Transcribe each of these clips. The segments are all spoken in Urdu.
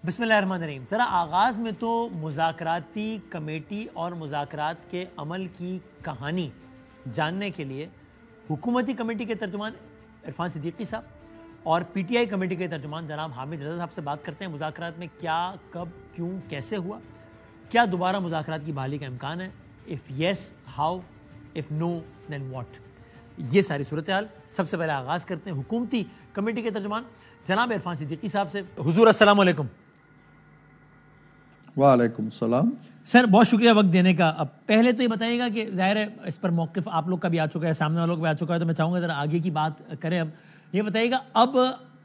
بسم اللہ الرحمن الرحیم. ذرا آغاز میں تو مذاکراتی کمیٹی اور مذاکرات کے عمل کی کہانی جاننے کے لیے حکومتی کمیٹی کے ترجمان عرفان صدیقی صاحب اور پی ٹی آئی کمیٹی کے ترجمان جناب حامد رضا صاحب سے بات کرتے ہیں. مذاکرات میں کیا، کب، کیوں، کیسے ہوا؟ کیا دوبارہ مذاکرات کی بحالی کا امکان ہے؟ If yes how, if no then what? یہ ساری صورتحال. سب سے پہلے آغاز کرتے ہیں حکومتی کمیٹی کے ترجمان جناب عرفان صدیقی صاحب سے. حضور السلام علیکم. وعلیکم السلام. سر بہت شکریہ وقت دینے کا. اب پہلے تو یہ بتائیے گا کہ ظاہر ہے اس پر موقف آپ لوگ کا بھی آ چکا ہے، سامنے والوں کا بھی آ چکا ہے، تو میں چاہوں گا ذرا آگے کی بات کریں. اب یہ بتائیے گا اب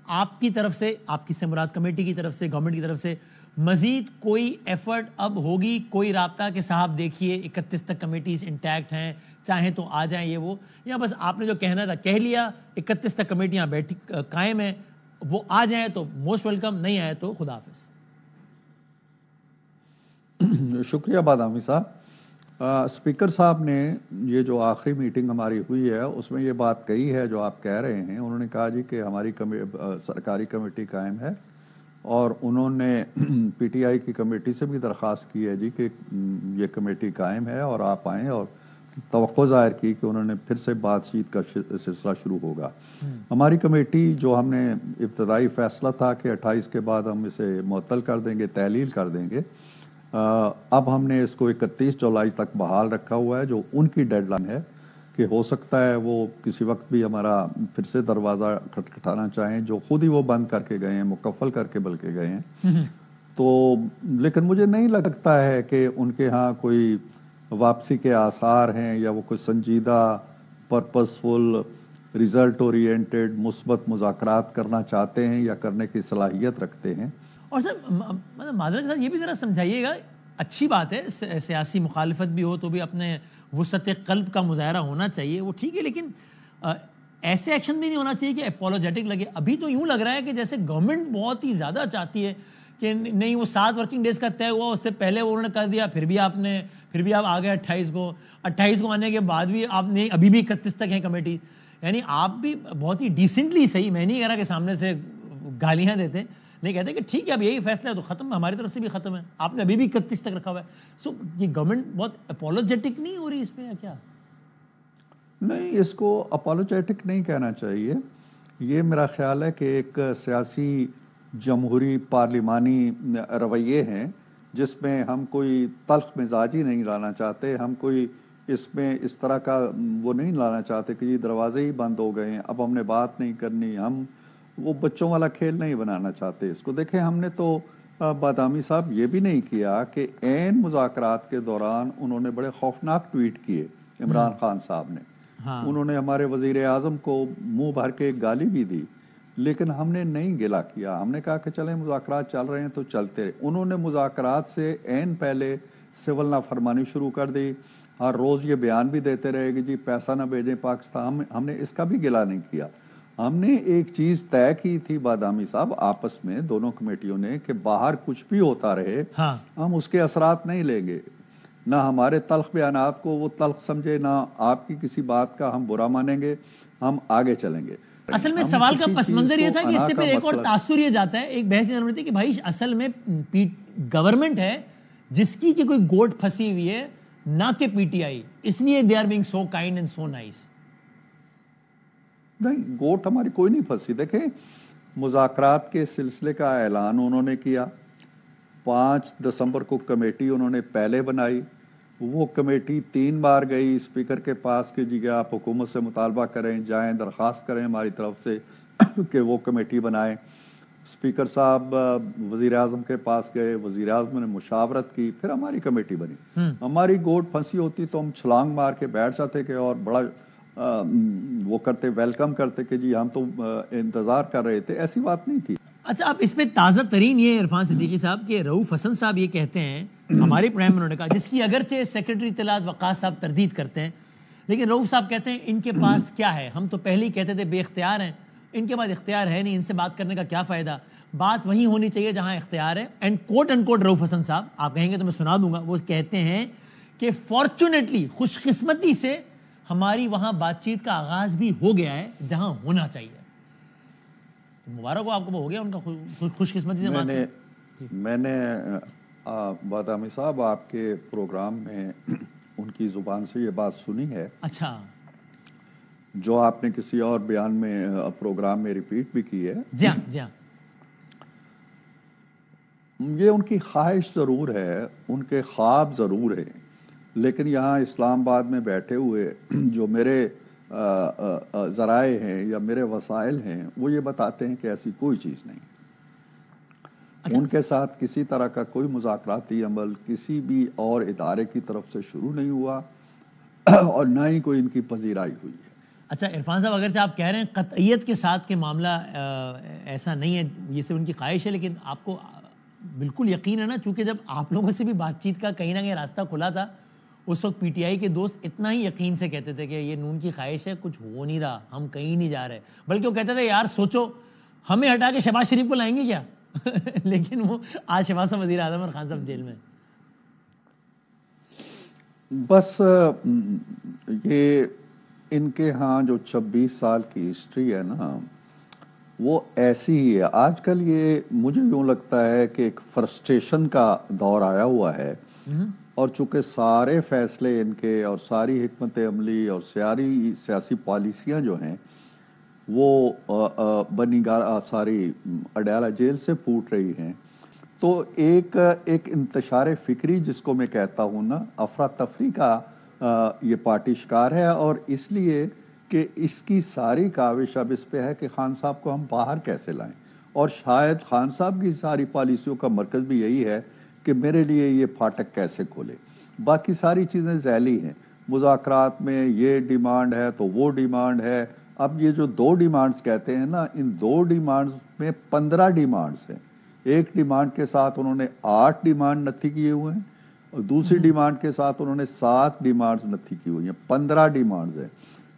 آپ کی طرف سے، آپ کی سے مراد کمیٹی کی طرف سے، گورنمنٹ کی طرف سے مزید کوئی ایفرٹ اب ہوگی، کوئی رابطہ کہ صاحب دیکھیے 31 تک کمیٹیز انٹیکٹ ہیں، چاہیں تو آ جائیں یہ وہ، یا بس آپ نے جو کہنا تھا کہہ لیا، 31 تک کمیٹیاں بیٹھی قائم ہیں، وہ آ جائیں تو موسٹ ویلکم، نہیں آئے تو خدا حافظ؟ شکریہ بادامی صاحب. اسپیکر صاحب نے یہ جو آخری میٹنگ ہماری ہوئی ہے اس میں یہ بات کہی ہے جو آپ کہہ رہے ہیں. انہوں نے کہا جی کہ ہماری سرکاری کمیٹی قائم ہے، اور انہوں نے پی ٹی آئی کی کمیٹی سے بھی درخواست کی ہے جی کہ یہ کمیٹی قائم ہے اور آپ آئیں، اور توقع ظاہر کی کہ انہوں نے پھر سے بات چیت کا سلسلہ شروع ہوگا. ہماری کمیٹی جو ہم نے ابتدائی فیصلہ تھا کہ 28 کے بعد ہم اسے معطل کر دیں گے، تحلیل کر دیں گے، اب ہم نے اس کو 31 جولائی تک بحال رکھا ہوا ہے، جو ان کی ڈیڈ لائن ہے کہ ہو سکتا ہے وہ کسی وقت بھی ہمارا پھر سے دروازہ کھٹکھٹانا چاہیں، جو خود ہی وہ بند کر کے گئے ہیں، مکفل کر کے بلکہ گئے ہیں. تو لیکن مجھے نہیں لگتا ہے کہ ان کے ہاں کوئی واپسی کے آثار ہیں، یا وہ کوئی سنجیدہ پرپسفل ریزلٹ اورینٹڈ مثبت مذاکرات کرنا چاہتے ہیں یا کرنے کی صلاحیت رکھتے ہیں. اور سر معذرت کے ساتھ یہ بھی ذرا سمجھائیے گا، اچھی بات ہے سیاسی مخالفت بھی ہو تو بھی اپنے وسعت قلب کا مظاہرہ ہونا چاہیے، وہ ٹھیک ہے، لیکن ایسے ایکشن بھی نہیں ہونا چاہیے کہ اپولوجیٹک لگے. ابھی تو یوں لگ رہا ہے کہ جیسے گورنمنٹ بہت ہی زیادہ چاہتی ہے کہ نہیں، وہ 7 ورکنگ ڈیز کا طے ہوا، اس سے پہلے وہ انہوں نے کر دیا، پھر بھی آپ آ گئے 28 کو آنے کے بعد بھی آپ نے ابھی بھی 31 تک ہیں کمیٹی. یعنی آپ بھی بہت ہی ڈیسنٹلی، صحیح میں نہیں کہہ رہا کہ سامنے سے گالیاں دیتے، نہیں کہتے کہ ٹھیک ہے اب یہی فیصلہ ہے تو ختم، ہماری طرف سے بھی ختم ہے، آپ نے ابھی بھی 31 تک رکھا ہوا ہے. سو یہ گورنمنٹ بہت اپولوجیٹک نہیں ہو رہی اس پہ، یا کیا؟ نہیں، اس کو اپولوجیٹک نہیں کہنا چاہیے. یہ میرا خیال ہے کہ ایک سیاسی جمہوری پارلیمانی رویے ہیں جس میں ہم کوئی تلخ مزاجی نہیں لانا چاہتے، ہم کوئی اس میں اس طرح کا وہ نہیں لانا چاہتے کہ یہ دروازے ہی بند ہو گئے ہیں، اب ہم نے بات نہیں کرنی. ہم وہ بچوں والا کھیل نہیں بنانا چاہتے اس کو. دیکھیں، ہم نے تو بادامی صاحب یہ بھی نہیں کیا کہ عین مذاکرات کے دوران انہوں نے بڑے خوفناک ٹویٹ کیے عمران خان صاحب نے. انہوں نے ہمارے وزیر اعظم کو منہ بھر کے گالی بھی دی، لیکن ہم نے نہیں گلا کیا. ہم نے کہا کہ چلیں مذاکرات چل رہے ہیں تو چلتے رہے. انہوں نے مذاکرات سے عین پہلے سول نافرمانی شروع کر دی، ہر روز یہ بیان بھی دیتے رہے کہ جی پیسہ نہ بھیجیں پاکستان. ہم نے اس کا بھی گلا نہیں کیا. ہم نے ایک چیز طے کی تھی بادامی صاحب آپس میں دونوں کمیٹیوں نے کہ باہر کچھ بھی ہوتا رہے ہم اس کے اثرات نہیں لیں گے، نہ ہمارے تلخ بیانات کو وہ تلخ سمجھے، نہ آپ کی کسی بات کا ہم برا مانیں گے، ہم آگے چلیں گے. اصل میں سوال کا پس منظر یہ تھا کہ اس سے پھر ایک اور تاثر یہ جاتا ہے، ایک بحث یہ ضرورت ہے کہ بھائی اصل میں گورنمنٹ ہے جس کی کہ کوئی گوٹ پھنسی ہوئی ہے، نہ کہ پی ٹی آئی، اس لیے they are being so kind and so nice. نہیں، گوٹ ہماری کوئی نہیں پھنسی. دیکھیں، مذاکرات کے سلسلے کا اعلان انہوں نے کیا. 5 دسمبر کو کمیٹی انہوں نے پہلے بنائی. وہ کمیٹی 3 بار گئی اسپیکر کے پاس کہ جی آپ حکومت سے مطالبہ کریں، جائیں درخواست کریں ہماری طرف سے کہ وہ کمیٹی بنائیں. اسپیکر صاحب وزیر اعظم کے پاس گئے، وزیر اعظم نے مشاورت کی، پھر ہماری کمیٹی بنی. ہماری گوٹ پھنسی ہوتی تو ہم چھلانگ مار کے بیٹھ جاتے کہ اور بڑا وہ کرتے، ویلکم کرتے کہ جی ہم تو انتظار کر رہے تھے. ایسی بات نہیں تھی. اچھا، اب اس پہ تازہ ترین یہ عرفان صدیقی صاحب کہ رؤوف حسن صاحب یہ کہتے ہیں، ہمارے پرائم منسٹر نے کہا، جس کی اگرچہ سیکرٹری اطلاعات وقاص صاحب تردید کرتے ہیں، لیکن رؤوف صاحب کہتے ہیں ان کے پاس کیا ہے، ہم تو پہلے ہی کہتے تھے بے اختیار ہیں، ان کے پاس اختیار ہے نہیں، ان سے بات کرنے کا کیا فائدہ، بات وہیں ہونی چاہیے جہاں اختیار ہے. اینڈ کوٹ رؤوف حسن صاحب، آپ کہیں گے تو میں سنا دوں گا، وہ کہتے ہیں کہ فارچونیٹلی، خوش قسمتی سے ہماری وہاں بات چیت کا آغاز بھی ہو گیا ہے جہاں ہونا چاہیے. مبارک ہو آپ کو، ہو گیا ان کا خوش قسمتی سے. میں نے بادامی صاحب آپ کے پروگرام میں ان کی زبان سے یہ بات سنی ہے، اچھا، جو آپ نے کسی اور بیان میں پروگرام میں ریپیٹ بھی کی ہے. جی ہاں جی ہاں. یہ ان کی خواہش ضرور ہے، ان کے خواب ضرور ہیں، لیکن یہاں اسلام آباد میں بیٹھے ہوئے جو میرے ذرائع ہیں یا میرے وسائل ہیں وہ یہ بتاتے ہیں کہ ایسی کوئی چیز نہیں. ان کے ساتھ کسی طرح کا کوئی مذاکراتی عمل کسی بھی اور ادارے کی طرف سے شروع نہیں ہوا اور نہ ہی کوئی ان کی پذیرائی ہوئی ہے. اچھا عرفان صاحب، اگرچہ آپ کہہ رہے ہیں قطعیت کے ساتھ کہ معاملہ ایسا نہیں ہے، یہ صرف ان کی خواہش ہے، لیکن آپ کو بالکل یقین ہے نا، چونکہ جب آپ لوگوں سے بھی بات چیت کا کہیں نہ کہیں راستہ کھلا تھا، اس وقت پی ٹی آئی کے دوست اتنا ہی یقین سے کہتے تھے کہ یہ نون کی خواہش ہے، کچھ ہو نہیں رہا، ہم کہیں نہیں جا رہے، بلکہ وہ کہتے تھے یار سوچو ہمیں ہٹا کے شہباز شریف کو لائیں گے کیا؟ لیکن وہ آج شہباز صاحب وزیر اعظم اور خان صاحب جیل میں. بس یہ ان کے ہاں جو 26 سال کی ہسٹری ہے نا وہ ایسی ہی ہے. آج کل یہ مجھے یوں لگتا ہے کہ ایک فرسٹریشن کا دور آیا ہوا ہے، اور چونکہ سارے فیصلے ان کے اور ساری حکمت عملی اور سیاسی پالیسیاں جو ہیں وہ ساری اڈیالہ جیل سے پھوٹ رہی ہیں، تو ایک انتشار فکری جس کو میں کہتا ہوں نا، افراتفری کا یہ پارٹی شکار ہے. اور اس لیے کہ اس کی ساری کاوش اب اس پہ ہے کہ خان صاحب کو ہم باہر کیسے لائیں، اور شاید خان صاحب کی ساری پالیسیوں کا مرکز بھی یہی ہے کہ میرے لیے یہ پھاٹک کیسے کھولے. باقی ساری چیزیں ذیلی ہیں، مذاکرات میں یہ ڈیمانڈ ہے تو وہ ڈیمانڈ ہے. اب یہ جو 2 ڈیمانڈز کہتے ہیں نا، ان 2 ڈیمانڈز میں 15 ڈیمانڈز ہیں. ایک ڈیمانڈ کے ساتھ انہوں نے 8 ڈیمانڈ نتھی کیے ہوئے ہیں، اور دوسری ڈیمانڈ کے ساتھ انہوں نے 7 ڈیمانڈز نتھی کی ہوئی ہیں. 15 ڈیمانڈز ہیں.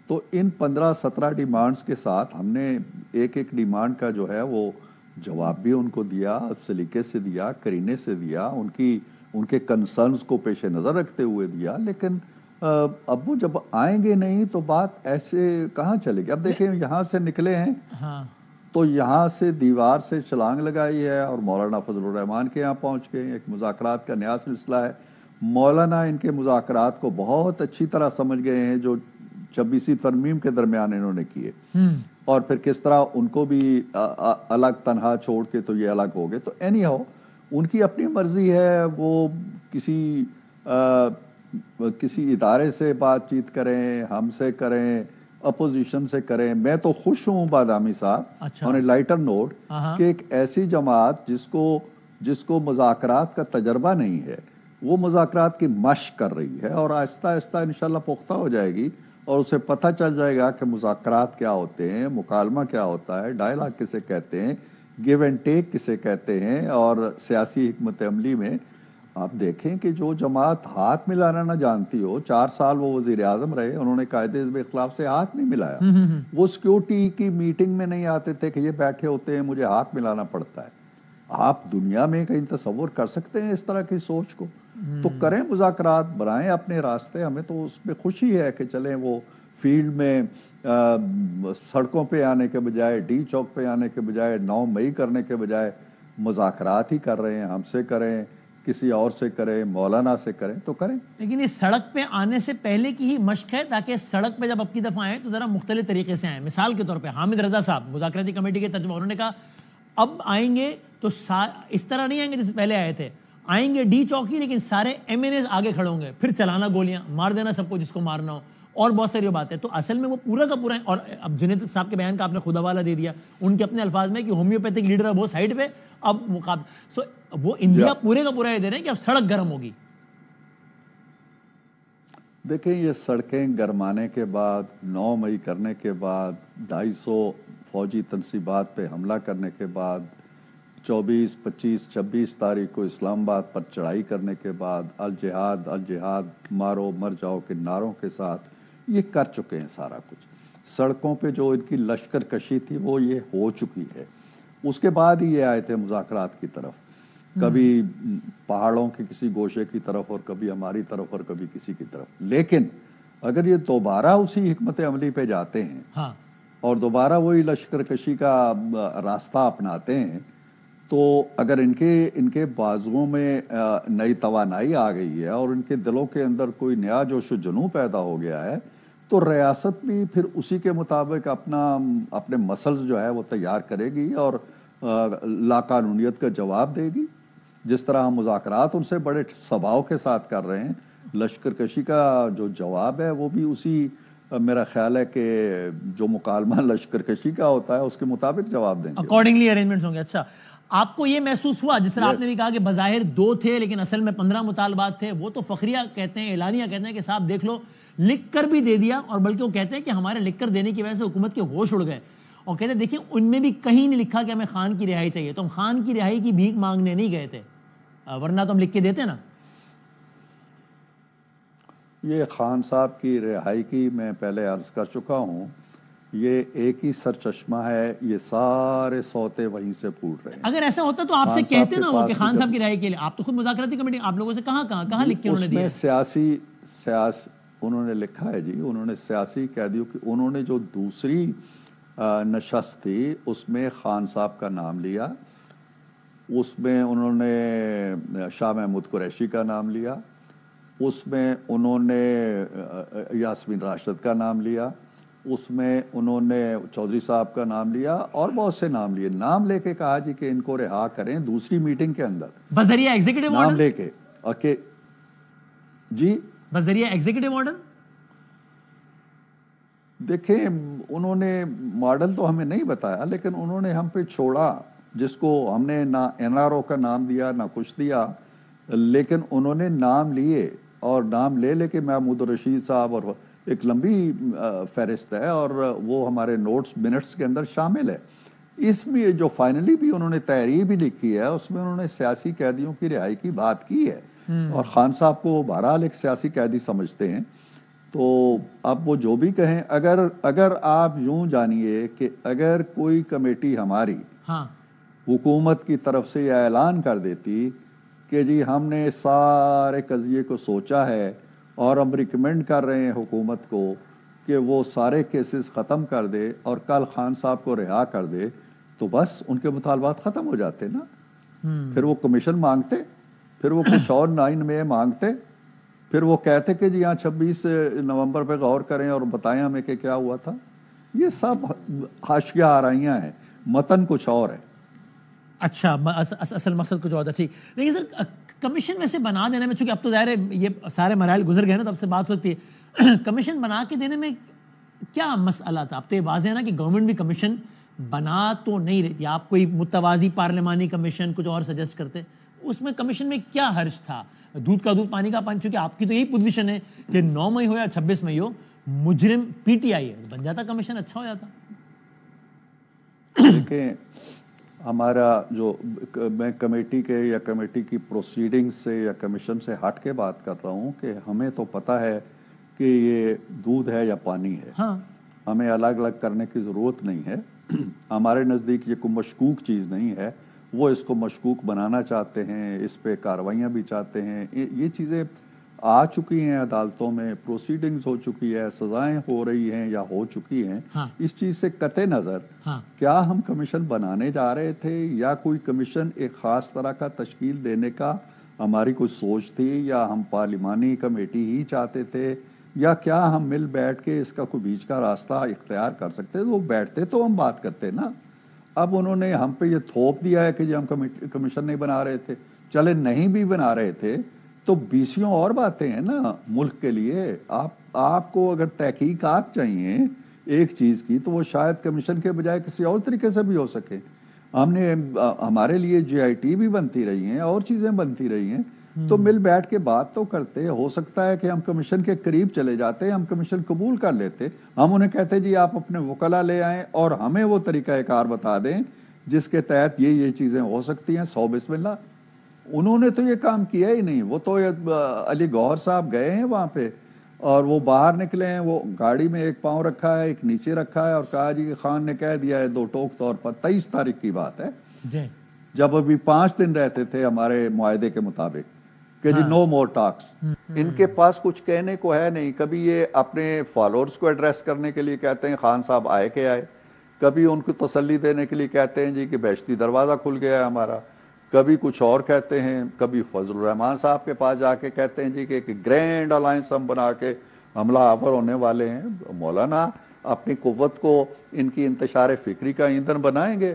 تو ان 15-17 ڈیمانڈز کے ساتھ ہم نے ایک ڈیمانڈ کا جو ہے وہ جواب بھی ان کو دیا، سلیقے سے دیا، کرینے سے دیا، ان کے کنسرنز کو پیش نظر رکھتے ہوئے دیا. لیکن اب وہ جب آئیں گے نہیں تو بات ایسے کہاں چلے گی. اب دیکھیں یہاں سے نکلے ہیں تو یہاں سے دیوار سے چھلانگ لگائی ہے اور مولانا فضل الرحمان کے یہاں پہنچ گئے. ایک مذاکرات کا نیا سلسلہ ہے. مولانا ان کے مذاکرات کو بہت اچھی طرح سمجھ گئے ہیں جو 26 ترمیم کے درمیان انہوں نے کیے، اور پھر کس طرح ان کو بھی الگ تنہا چھوڑ کے تو یہ الگ ہو گئے. تو اینی ہاؤ ان کی اپنی مرضی ہے، وہ کسی ادارے سے بات چیت کریں، ہم سے کریں، اپوزیشن سے کریں. میں تو خوش ہوں بادامی صاحب آن اے لائٹر نوٹ کہ ایک ایسی جماعت جس کو مذاکرات کا تجربہ نہیں ہے وہ مذاکرات کی مشق کر رہی ہے، اور آہستہ آہستہ انشاءاللہ پختہ ہو جائے گی اور اسے پتہ چل جائے گا کہ مذاکرات کیا ہوتے ہیں، مکالمہ کیا ہوتا ہے، ڈائلاگ کسے کہتے ہیں، گیو اینڈ ٹیک کسے کہتے ہیں. اور سیاسی حکمت عملی میں آپ دیکھیں کہ جو جماعت ہاتھ ملانا نہ جانتی ہو، 4 سال وہ وزیر اعظم رہے، انہوں نے قائد حزب اختلاف سے ہاتھ نہیں ملایا. وہ سیکیورٹی کی میٹنگ میں نہیں آتے تھے کہ یہ بیٹھے ہوتے ہیں مجھے ہاتھ ملانا پڑتا ہے. آپ دنیا میں کہیں تصور کر سکتے ہیں اس طرح کی سوچ کو؟ تو کریں مذاکرات، بنائیں اپنے راستے. ہمیں تو اس میں خوشی ہے کہ چلیں وہ فیلڈ میں سڑکوں پہ آنے کے بجائے، ڈی چوک پہ آنے کے بجائے، 9 مئی کرنے کے بجائے مذاکرات ہی کر رہے ہیں. ہم سے کریں، کسی اور سے کریں، مولانا سے کریں تو کریں. لیکن یہ سڑک پہ آنے سے پہلے کی ہی مشق ہے تاکہ سڑک پہ جب اب کی دفعہ آئیں تو ذرا مختلف طریقے سے آئیں. مثال کے طور پہ حامد رضا صاحب مذاکراتی کمیٹی کے ترجمہ، انہوں نے کہا اب آئیں گے تو اس طرح نہیں آئیں گے جیسے پہلے آئے تھے، آئیں گے ڈی چوکی لیکن سارے ایم این ایز آگے کھڑے ہوں گے، پھر چلانا گولیاں، مار دینا سب کو جس کو مارنا ہو، اور بہت ساری باتیں. تو اصل میں وہ پورا کا پورا، اور اب جنید صاحب کے بیان کا آپ نے خود حوالہ دے دیا ان کے اپنے الفاظ میں کہ ہومیوپیتھک لیڈر اب وہ سائڈ پہ، اب وہ انڈیا پورے کا پورا یہ دے رہے ہیں کہ اب سڑک گرم ہوگی. دیکھیں یہ سڑکیں گرمانے کے بعد، 9 مئی کرنے کے بعد، 250 فوجی تنصیبات پہ حملہ کرنے کے بعد، 24، 25، 26 تاریخ کو اسلام آباد پر چڑھائی کرنے کے بعد، الجہاد الجہاد مارو مر جاؤ کے نعروں کے ساتھ یہ کر چکے ہیں سارا کچھ. سڑکوں پہ جو ان کی لشکر کشی تھی وہ یہ ہو چکی ہے. اس کے بعد ہی یہ آئے تھے مذاکرات کی طرف، کبھی پہاڑوں کے کسی گوشے کی طرف اور کبھی ہماری طرف اور کبھی کسی کی طرف. لیکن اگر یہ دوبارہ اسی حکمت عملی پہ جاتے ہیں اور دوبارہ وہی لشکر کشی کا راستہ اپناتے ہیں تو اگر ان کے بازوؤں میں نئی توانائی آ گئی ہے اور ان کے دلوں کے اندر کوئی نیا جوش و جنون پیدا ہو گیا ہے تو ریاست بھی پھر اسی کے مطابق اپنے مسلز جو ہے وہ تیار کرے گی اور لاقانونیت کا جواب دے گی. جس طرح ہم مذاکرات ان سے بڑے سباؤ کے ساتھ کر رہے ہیں, لشکر کشی کا جو جواب ہے وہ بھی اسی میرا خیال ہے کہ جو مکالمہ لشکر کشی کا ہوتا ہے اس کے مطابق جواب دیں گے, اکارڈنگلی ارینجمنٹس ہوں گے. اچھا, آپ کو یہ محسوس ہوا جس طرح آپ نے بھی کہا کہ بظاہر 2 تھے لیکن اصل میں 15 مطالبات تھے, وہ تو فخریہ کہتے ہیں, اعلانیہ کہتے ہیں کہ صاحب دیکھ لو لکھ کر بھی دے دیا, اور بلکہ وہ کہتے ہیں کہ ہمارے لکھ کر دینے کی وجہ سے حکومت کے ہوش اڑ گئے, اور کہتے ہیں دیکھیں ان میں بھی کہیں نہیں لکھا کہ ہمیں خان کی رہائی چاہیے, تو ہم خان کی رہائی کی بھیک مانگنے نہیں گئے تھے, ورنہ تو ہم لکھ کے دیتے نا. یہ خان صاحب کی رہائی کی میں پہلے عرض کر چکا ہوں, یہ ایک ہی سرچشمہ ہے, یہ سارے سوتے وہیں سے پھوٹ رہے ہیں. اگر ایسا ہوتا تو آپ سے کہتے نا وہ کہ خان صاحب کی رہائی کے لیے, آپ تو خود مذاکراتی کمیٹی, آپ لوگوں سے کہاں لکھ کے انہوں نے دیا؟ اس میں انہوں نے لکھا ہے جی, انہوں نے سیاسی قیدیوں کی, انہوں نے جو دوسری نشست تھی اس میں خان صاحب کا نام لیا, اس میں انہوں نے شاہ محمود قریشی کا نام لیا, اس میں انہوں نے یاسمین راشد کا نام لیا, اس میں انہوں نے چودھری صاحب کا نام لیا, اور بہت سے نام لیے. نام لے کے کہا جی کہ ان کو رہا کریں دوسری میٹنگ کے اندر, بذریعہ ایگزیکٹو نام لے کے. اوکے جی, بذریعہ ایگزیکٹو آرڈر. دیکھیں انہوں نے ماڈل تو ہمیں نہیں بتایا, لیکن انہوں نے ہم پہ چھوڑا, جس کو ہم نے نہ این آر او کا نام دیا نہ کچھ دیا, لیکن انہوں نے نام لیے, اور نام لے کے محمود رشید صاحب, اور ایک لمبی فہرست ہے اور وہ ہمارے نوٹس منٹس کے اندر شامل ہے. اس میں جو فائنلی بھی انہوں نے تحریر بھی لکھی ہے اس میں انہوں نے سیاسی قیدیوں کی رہائی کی بات کی ہے, اور خان صاحب کو بہرحال ایک سیاسی قیدی سمجھتے ہیں. تو اب وہ جو بھی کہیں, اگر آپ یوں جانیے کہ اگر کوئی کمیٹی ہماری حکومت کی طرف سے یہ اعلان کر دیتی کہ جی ہم نے سارے قضیے کو سوچا ہے اور ہم ریکمینڈ کر رہے ہیں حکومت کو کہ وہ سارے کیسز ختم کر دے اور کل خان صاحب کو رہا کر دے, تو بس ان کے مطالبات ختم ہو جاتے نا. پھر وہ کمیشن مانگتے, پھر وہ کچھ اور 9 میں مانگتے, پھر وہ کہتے کہ جی ہاں 26 نومبر پہ غور کریں اور بتائیں ہمیں کہ کیا ہوا تھا. یہ سب حاشیہ آرائیاں ہیں, متن کچھ اور ہے. اچھا, اصل مقصد کچھ اور تھا. ٹھیک, لیکن سر کمیشن ویسے بنا دینے میں, چونکہ اب تو ظاہر ہے یہ سارے مراحل گزر گئے نا, تو اب سے بات ہوتی ہے, کمیشن بنا کے دینے میں کیا مسئلہ تھا؟ اب تو یہ واضح ہے نا کہ گورنمنٹ بھی کمیشن بنا تو نہیں رہی تھی, آپ کوئی متوازی پارلیمانی کمیشن کچھ اور سجیسٹ کرتے, اس میں کمیشن میں کیا حرج تھا؟ دودھ کا دودھ پانی کا پانی, چونکہ آپ کی تو یہی پوزیشن ہے کہ 9 مئی ہو یا 26 مئی ہو, مجرم پی ٹی آئی ہے, بن جاتا کمیشن, اچھا ہو جاتا. دیکھیں ہمارا جو, میں کمیٹی کے یا کمیٹی کی پروسیڈنگ سے یا کمیشن سے ہٹ کے بات کر رہا ہوں کہ ہمیں تو پتہ ہے کہ یہ دودھ ہے یا پانی ہے, ہمیں الگ الگ کرنے کی ضرورت نہیں ہے. ہمارے نزدیک یہ کوئی مشکوک چیز نہیں ہے, وہ اس کو مشکوک بنانا چاہتے ہیں, اس پہ کارروائیاں بھی چاہتے ہیں. یہ چیزیں آ چکی ہیں عدالتوں میں, پروسیڈنگز ہو چکی ہے, سزائیں ہو رہی ہیں یا ہو چکی ہیں. اس چیز سے قطع نظر کیا ہم کمیشن بنانے جا رہے تھے یا کوئی کمیشن ایک خاص طرح کا تشکیل دینے کا ہماری کوئی سوچ تھی, یا ہم پارلیمانی کمیٹی ہی چاہتے تھے, یا کیا ہم مل بیٹھ کے اس کا کوئی بیچ کا راستہ اختیار کر سکتے, تو وہ بیٹھتے تو ہم بات کرتے نا. اب انہوں نے ہم پہ یہ تھوپ دیا ہے کہ جی ہم کمیشن نہیں بنا رہے تھے. چلے نہیں بھی بنا رہے تھے تو 20 اور باتیں ہیں نا ملک کے لیے. آپ کو اگر تحقیقات چاہیے ایک چیز کی تو وہ شاید کمیشن کے بجائے کسی اور طریقے سے بھی ہو سکے. ہمارے لیے جی آئی ٹی بھی بنتی رہی ہیں اور چیزیں بنتی رہی ہیں, تو مل بیٹھ کے بات تو کرتے. ہو سکتا ہے کہ ہم کمیشن کے قریب چلے جاتے, ہم کمیشن قبول کر لیتے, ہم انہیں کہتے جی آپ اپنے وکلا لے آئیں اور ہمیں وہ طریقہ کار بتا دیں جس کے تحت یہ چیزیں ہو سکتی ہیں. 100 بسم اللہ. انہوں نے تو یہ کام کیا ہی نہیں. وہ تو علی گوہر صاحب گئے ہیں وہاں پہ اور وہ باہر نکلے ہیں, وہ گاڑی میں ایک پاؤں رکھا ہے ایک نیچے رکھا ہے, اور کہا جی کہ خان نے کہہ دیا ہے 2 ٹوک طور پر. 23 تاریخ کی بات ہے جب ابھی 5 دن رہتے تھے ہمارے معاہدے کے مطابق کہ جی نو مور ٹاکس. ان کے پاس کچھ کہنے کو ہے نہیں. کبھی یہ اپنے فالوورز کو ایڈریس کرنے کے لیے کہتے ہیں خان صاحب آئے کہ آئے, کبھی ان کو تسلی دینے کے لیے کہتے ہیں جی کہ بہشتی دروازہ کھل گیا ہے ہمارا، کبھی کچھ اور کہتے ہیں، کبھی فضل الرحمان صاحب کے پاس جا کے کہتے ہیں جی کہ ایک گرینڈ الائنس ہم بنا کے حملہ آور ہونے والے ہیں۔ مولانا اپنی قوت کو ان کی انتشار فکری کا ایندھن بنائیں گے۔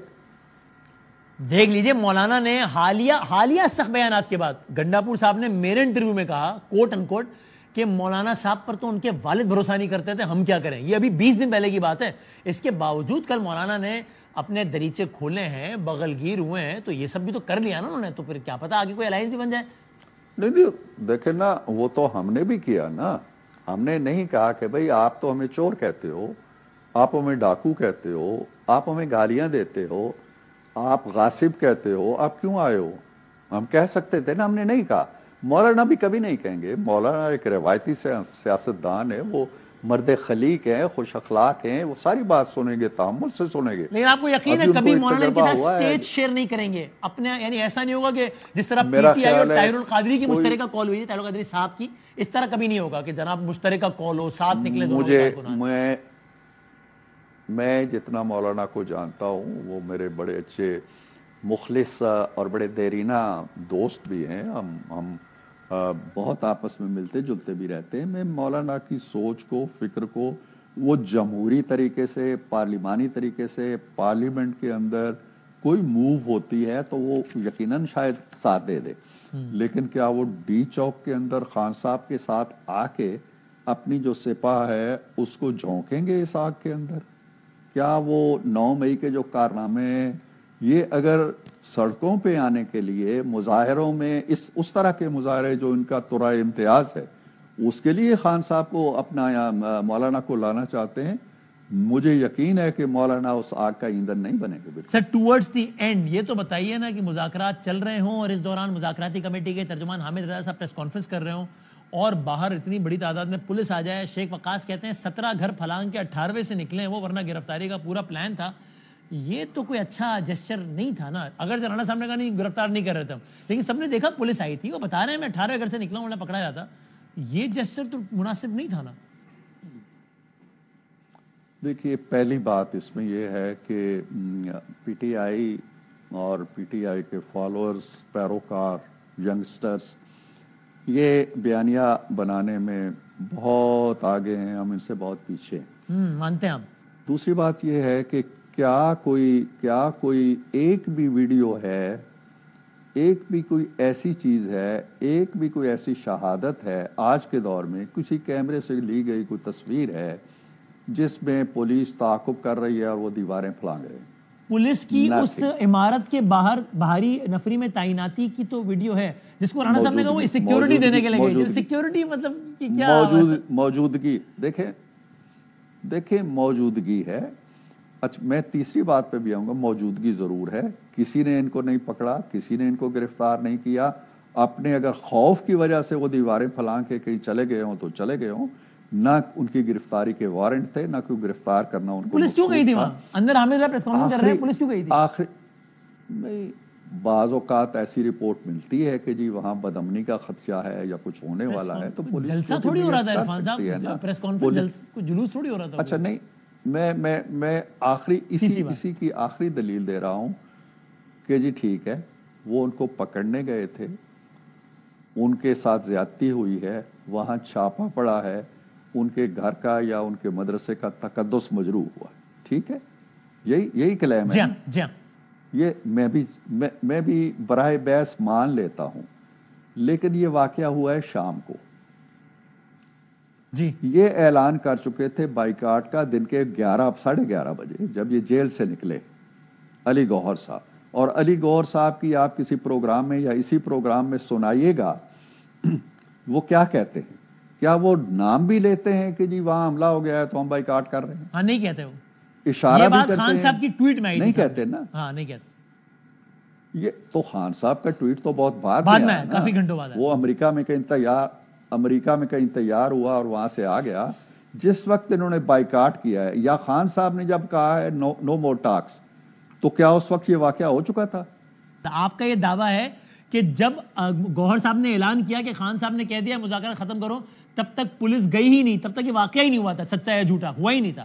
دیکھ لیجئے مولانا نے حالیہ سخت بیانات کے بعد گنڈا پور صاحب نے میرے انٹرویو میں کہا کوٹ ان کوٹ کہ مولانا صاحب پر تو ان کے والد بھروسہ نہیں کرتے تھے، ہم کیا کریں۔ یہ ابھی 20 دن پہلے کی بات ہے۔ اس کے باوجود کل مولانا نے اپنے دریچے کھولے ہیں، بغل گیر ہوئے ہیں، تو یہ سب بھی تو کر لیا نا انہوں نے، تو پھر کیا پتا آگے کوئی الائنس بھی بن جائے۔ نہیں دیکھیں نا، وہ تو ہم نے بھی کیا نا۔ ہم نے نہیں کہا کہ بھئی آپ تو ہمیں چور کہتے ہو، آپ ہمیں ڈاکو کہتے ہو، آپ ہمیں گالیاں دیتے ہو، آپ غاصب کہتے ہو، آپ کیوں آئے ہو؟ ہم کہہ سکتے تھے نا، ہم نے نہیں کہا۔ مولانا بھی کبھی نہیں کہیں گے۔ مولانا ایک روایتی سیاستدان ہے، وہ مرد خلیق ہیں، خوش اخلاق ہیں، وہ ساری بات سنیں گے، تحمل سے سنیں گے۔ لیکن آپ کو یقین ہے کبھی مولانا ان کے ساتھ سٹیج شیئر نہیں کریں گے اپنے، یعنی ایسا نہیں ہوگا کہ جس طرح پی ٹی آئی اور طاہر القادری کی مشترکہ کال ہوئی ہے، طاہر القادری صاحب کی، اس طرح کبھی نہیں ہوگا کہ جناب مشترکہ کال ہو، ساتھ نکلے دونوں۔ میں جتنا مولانا کو جانتا ہوں، وہ میرے بڑے اچھے مخلص اور بڑے دیرینہ دوست بھی ہیں، ہم بہت آپس میں ملتے جلتے بھی رہتے ہیں۔ میں مولانا کی سوچ کو، فکر کو، وہ جمہوری طریقے سے، پارلیمانی طریقے سے پارلیمنٹ کے اندر کوئی موو ہوتی ہے تو وہ یقیناً شاید ساتھ دے دے، لیکن کیا وہ ڈی چوک کے اندر خان صاحب کے ساتھ آ کے اپنی جو سپاہ ہے اس کو جھونکیں گے اس آگ کے اندر؟ کیا وہ 9 مئی کے جو کارنامے ہیں، یہ اگر سڑکوں پہ آنے کے لیے مظاہروں میں اس طرح کے مظاہرے جو ان کا ترائے امتیاز ہے، اس کے لیے خان صاحب کو اپنا یا مولانا کو لانا چاہتے ہیں، مجھے یقین ہے کہ مولانا اس آگ کا ایندھن نہیں بنے گا۔ سر ٹورڈز دی اینڈ یہ تو بتائیے نا کہ مذاکرات چل رہے ہوں اور اس دوران مذاکراتی کمیٹی کے ترجمان حامد رضا صاحب پریس کانفرنس کر رہے ہوں اور باہر اتنی بڑی تعداد میں پولیس آ جائے۔ شیخ وقاص کہتے ہیں 17 گھر پھلانگ کے 18ویں سے نکلے ہیں وہ، ورنہ گرفتاری کا پورا پلان تھا۔ یہ تو کوئی اچھا جسچر نہیں تھا نا، اگر رانا صاحب نے کہا نہیں گرفتار نہیں کر رہے تھے ہم، لیکن سب نے دیکھا پولیس آئی تھی، وہ بتا رہے ہیں میں 18 گھر سے نکلا ہوں، پکڑا جاتا، یہ جسچر تو مناسب نہیں تھا نا۔ دیکھیے پہلی بات اس میں یہ ہے کہ پی ٹی آئی اور پی ٹی آئی کے فالوورز، پیروکار، ینگسٹرز یہ بیانیہ بنانے میں بہت آگے ہیں، ہم ان سے بہت پیچھے ہیں، مانتے ہیں ہم۔ دوسری بات یہ ہے کہ کیا کوئی ایک بھی ویڈیو ہے، ایک بھی کوئی ایسی چیز ہے، ایک بھی کوئی ایسی شہادت ہے آج کے دور میں، کسی کیمرے سے لی گئی کوئی تصویر ہے جس میں پولیس تعاقب کر رہی ہے اور وہ دیواریں پھلانگ رہے ہیں؟ پولیس کی اس عمارت کے باہر باہری نفری میں تعیناتی کی تو ویڈیو ہے جس کو رانا صاحب نے کہا وہ سیکیورٹی دینے کے لگے۔ سیکیورٹی مطلب کیا موجودگی دیکھیں موجودگی ہے۔ اچھا میں تیسری بات پہ بھی آؤں گا، موجودگی ضرور ہے، کسی نے ان کو نہیں پکڑا، کسی نے ان کو گرفتار نہیں کیا، اپنے اگر خوف کی وجہ سے وہ دیواریں پھلانگ کے کہیں چلے گئے ہوں تو چلے گئے ہوں، نہ ان کی گرفتاری کے وارنٹ تھے، نہ کوئی گرفتار کرنا ان کو۔ پولیس کیوں گئی تھی وہاں اندر؟ حامد صاحب پریس کانفرنس کر رہے ہیں، پولیس کیوں گئی تھی؟ بعض اوقات ایسی رپورٹ ملتی ہے کہ جی وہاں بدامنی کا خدشہ ہے یا کچھ ہونے والا ہے تو پولیس جلسہ تھوڑی ہو رہا تھا عرفان صاحب، پریس کانفرنس کوئی جلوس تھوڑی ہو رہا تھا۔ اچھا نہیں، میں اسی کی آخری دلیل دے رہا ہوں کہ جی ٹھیک ہے، وہ ان کو پکڑنے گئے تھے، ان کے ساتھ زیادتی ہوئی ہے، وہاں چھاپا پڑا ہے، ان کے گھر کا یا ان کے مدرسے کا تقدس مجروح ہوا ہے، ٹھیک ہے، یہی کلیم ہے۔ جی ہاں، یہ میں بھی براہ بحث مان لیتا ہوں، لیکن یہ واقعہ ہوا ہے شام کو۔ جی یہ اعلان کر چکے تھے بائیکاٹ کا دن کے 11:30 بجے جب یہ جیل سے نکلے علی گوہر صاحب، اور علی گوہر صاحب کی آپ کسی پروگرام میں یا اسی پروگرام میں سنائیے گا وہ کیا کہتے ہیں؟ کیا وہ نام بھی لیتے ہیں کہ جی وہاں حملہ ہو گیا ہے تو ہم بائیکاٹ کر رہے ہیں؟ ہاں نہیں کہتے، وہ اشارہ بھی کرتے ہیں، خان صاحب کی ٹویٹ میں نہیں کہتے نا، ہاں نہیں کہتے۔ یہ تو خان صاحب کا ٹویٹ تو بہت بعد میں ہے، کافی گھنٹوں بعد ہے، وہ امریکہ میں کہیں تیار ہوا اور وہاں سے آ گیا جس وقت انہوں نے بائیکاٹ کیا ہے، یا خان صاحب نے جب کہا ہے نو مور ٹاکس، تو کیا اس وقت یہ واقعہ ہو چکا تھا؟ آپ کا یہ دعویٰ ہے کہ جب گوہر صاحب نے اعلان کیا کہ خان صاحب نے کہہ دیا مذاکرات ختم کرو، تب تک پولیس گئی ہی نہیں، تب تک یہ واقعہ ہی نہیں ہوا تھا، سچا یا جھوٹا ہوا ہی نہیں تھا؟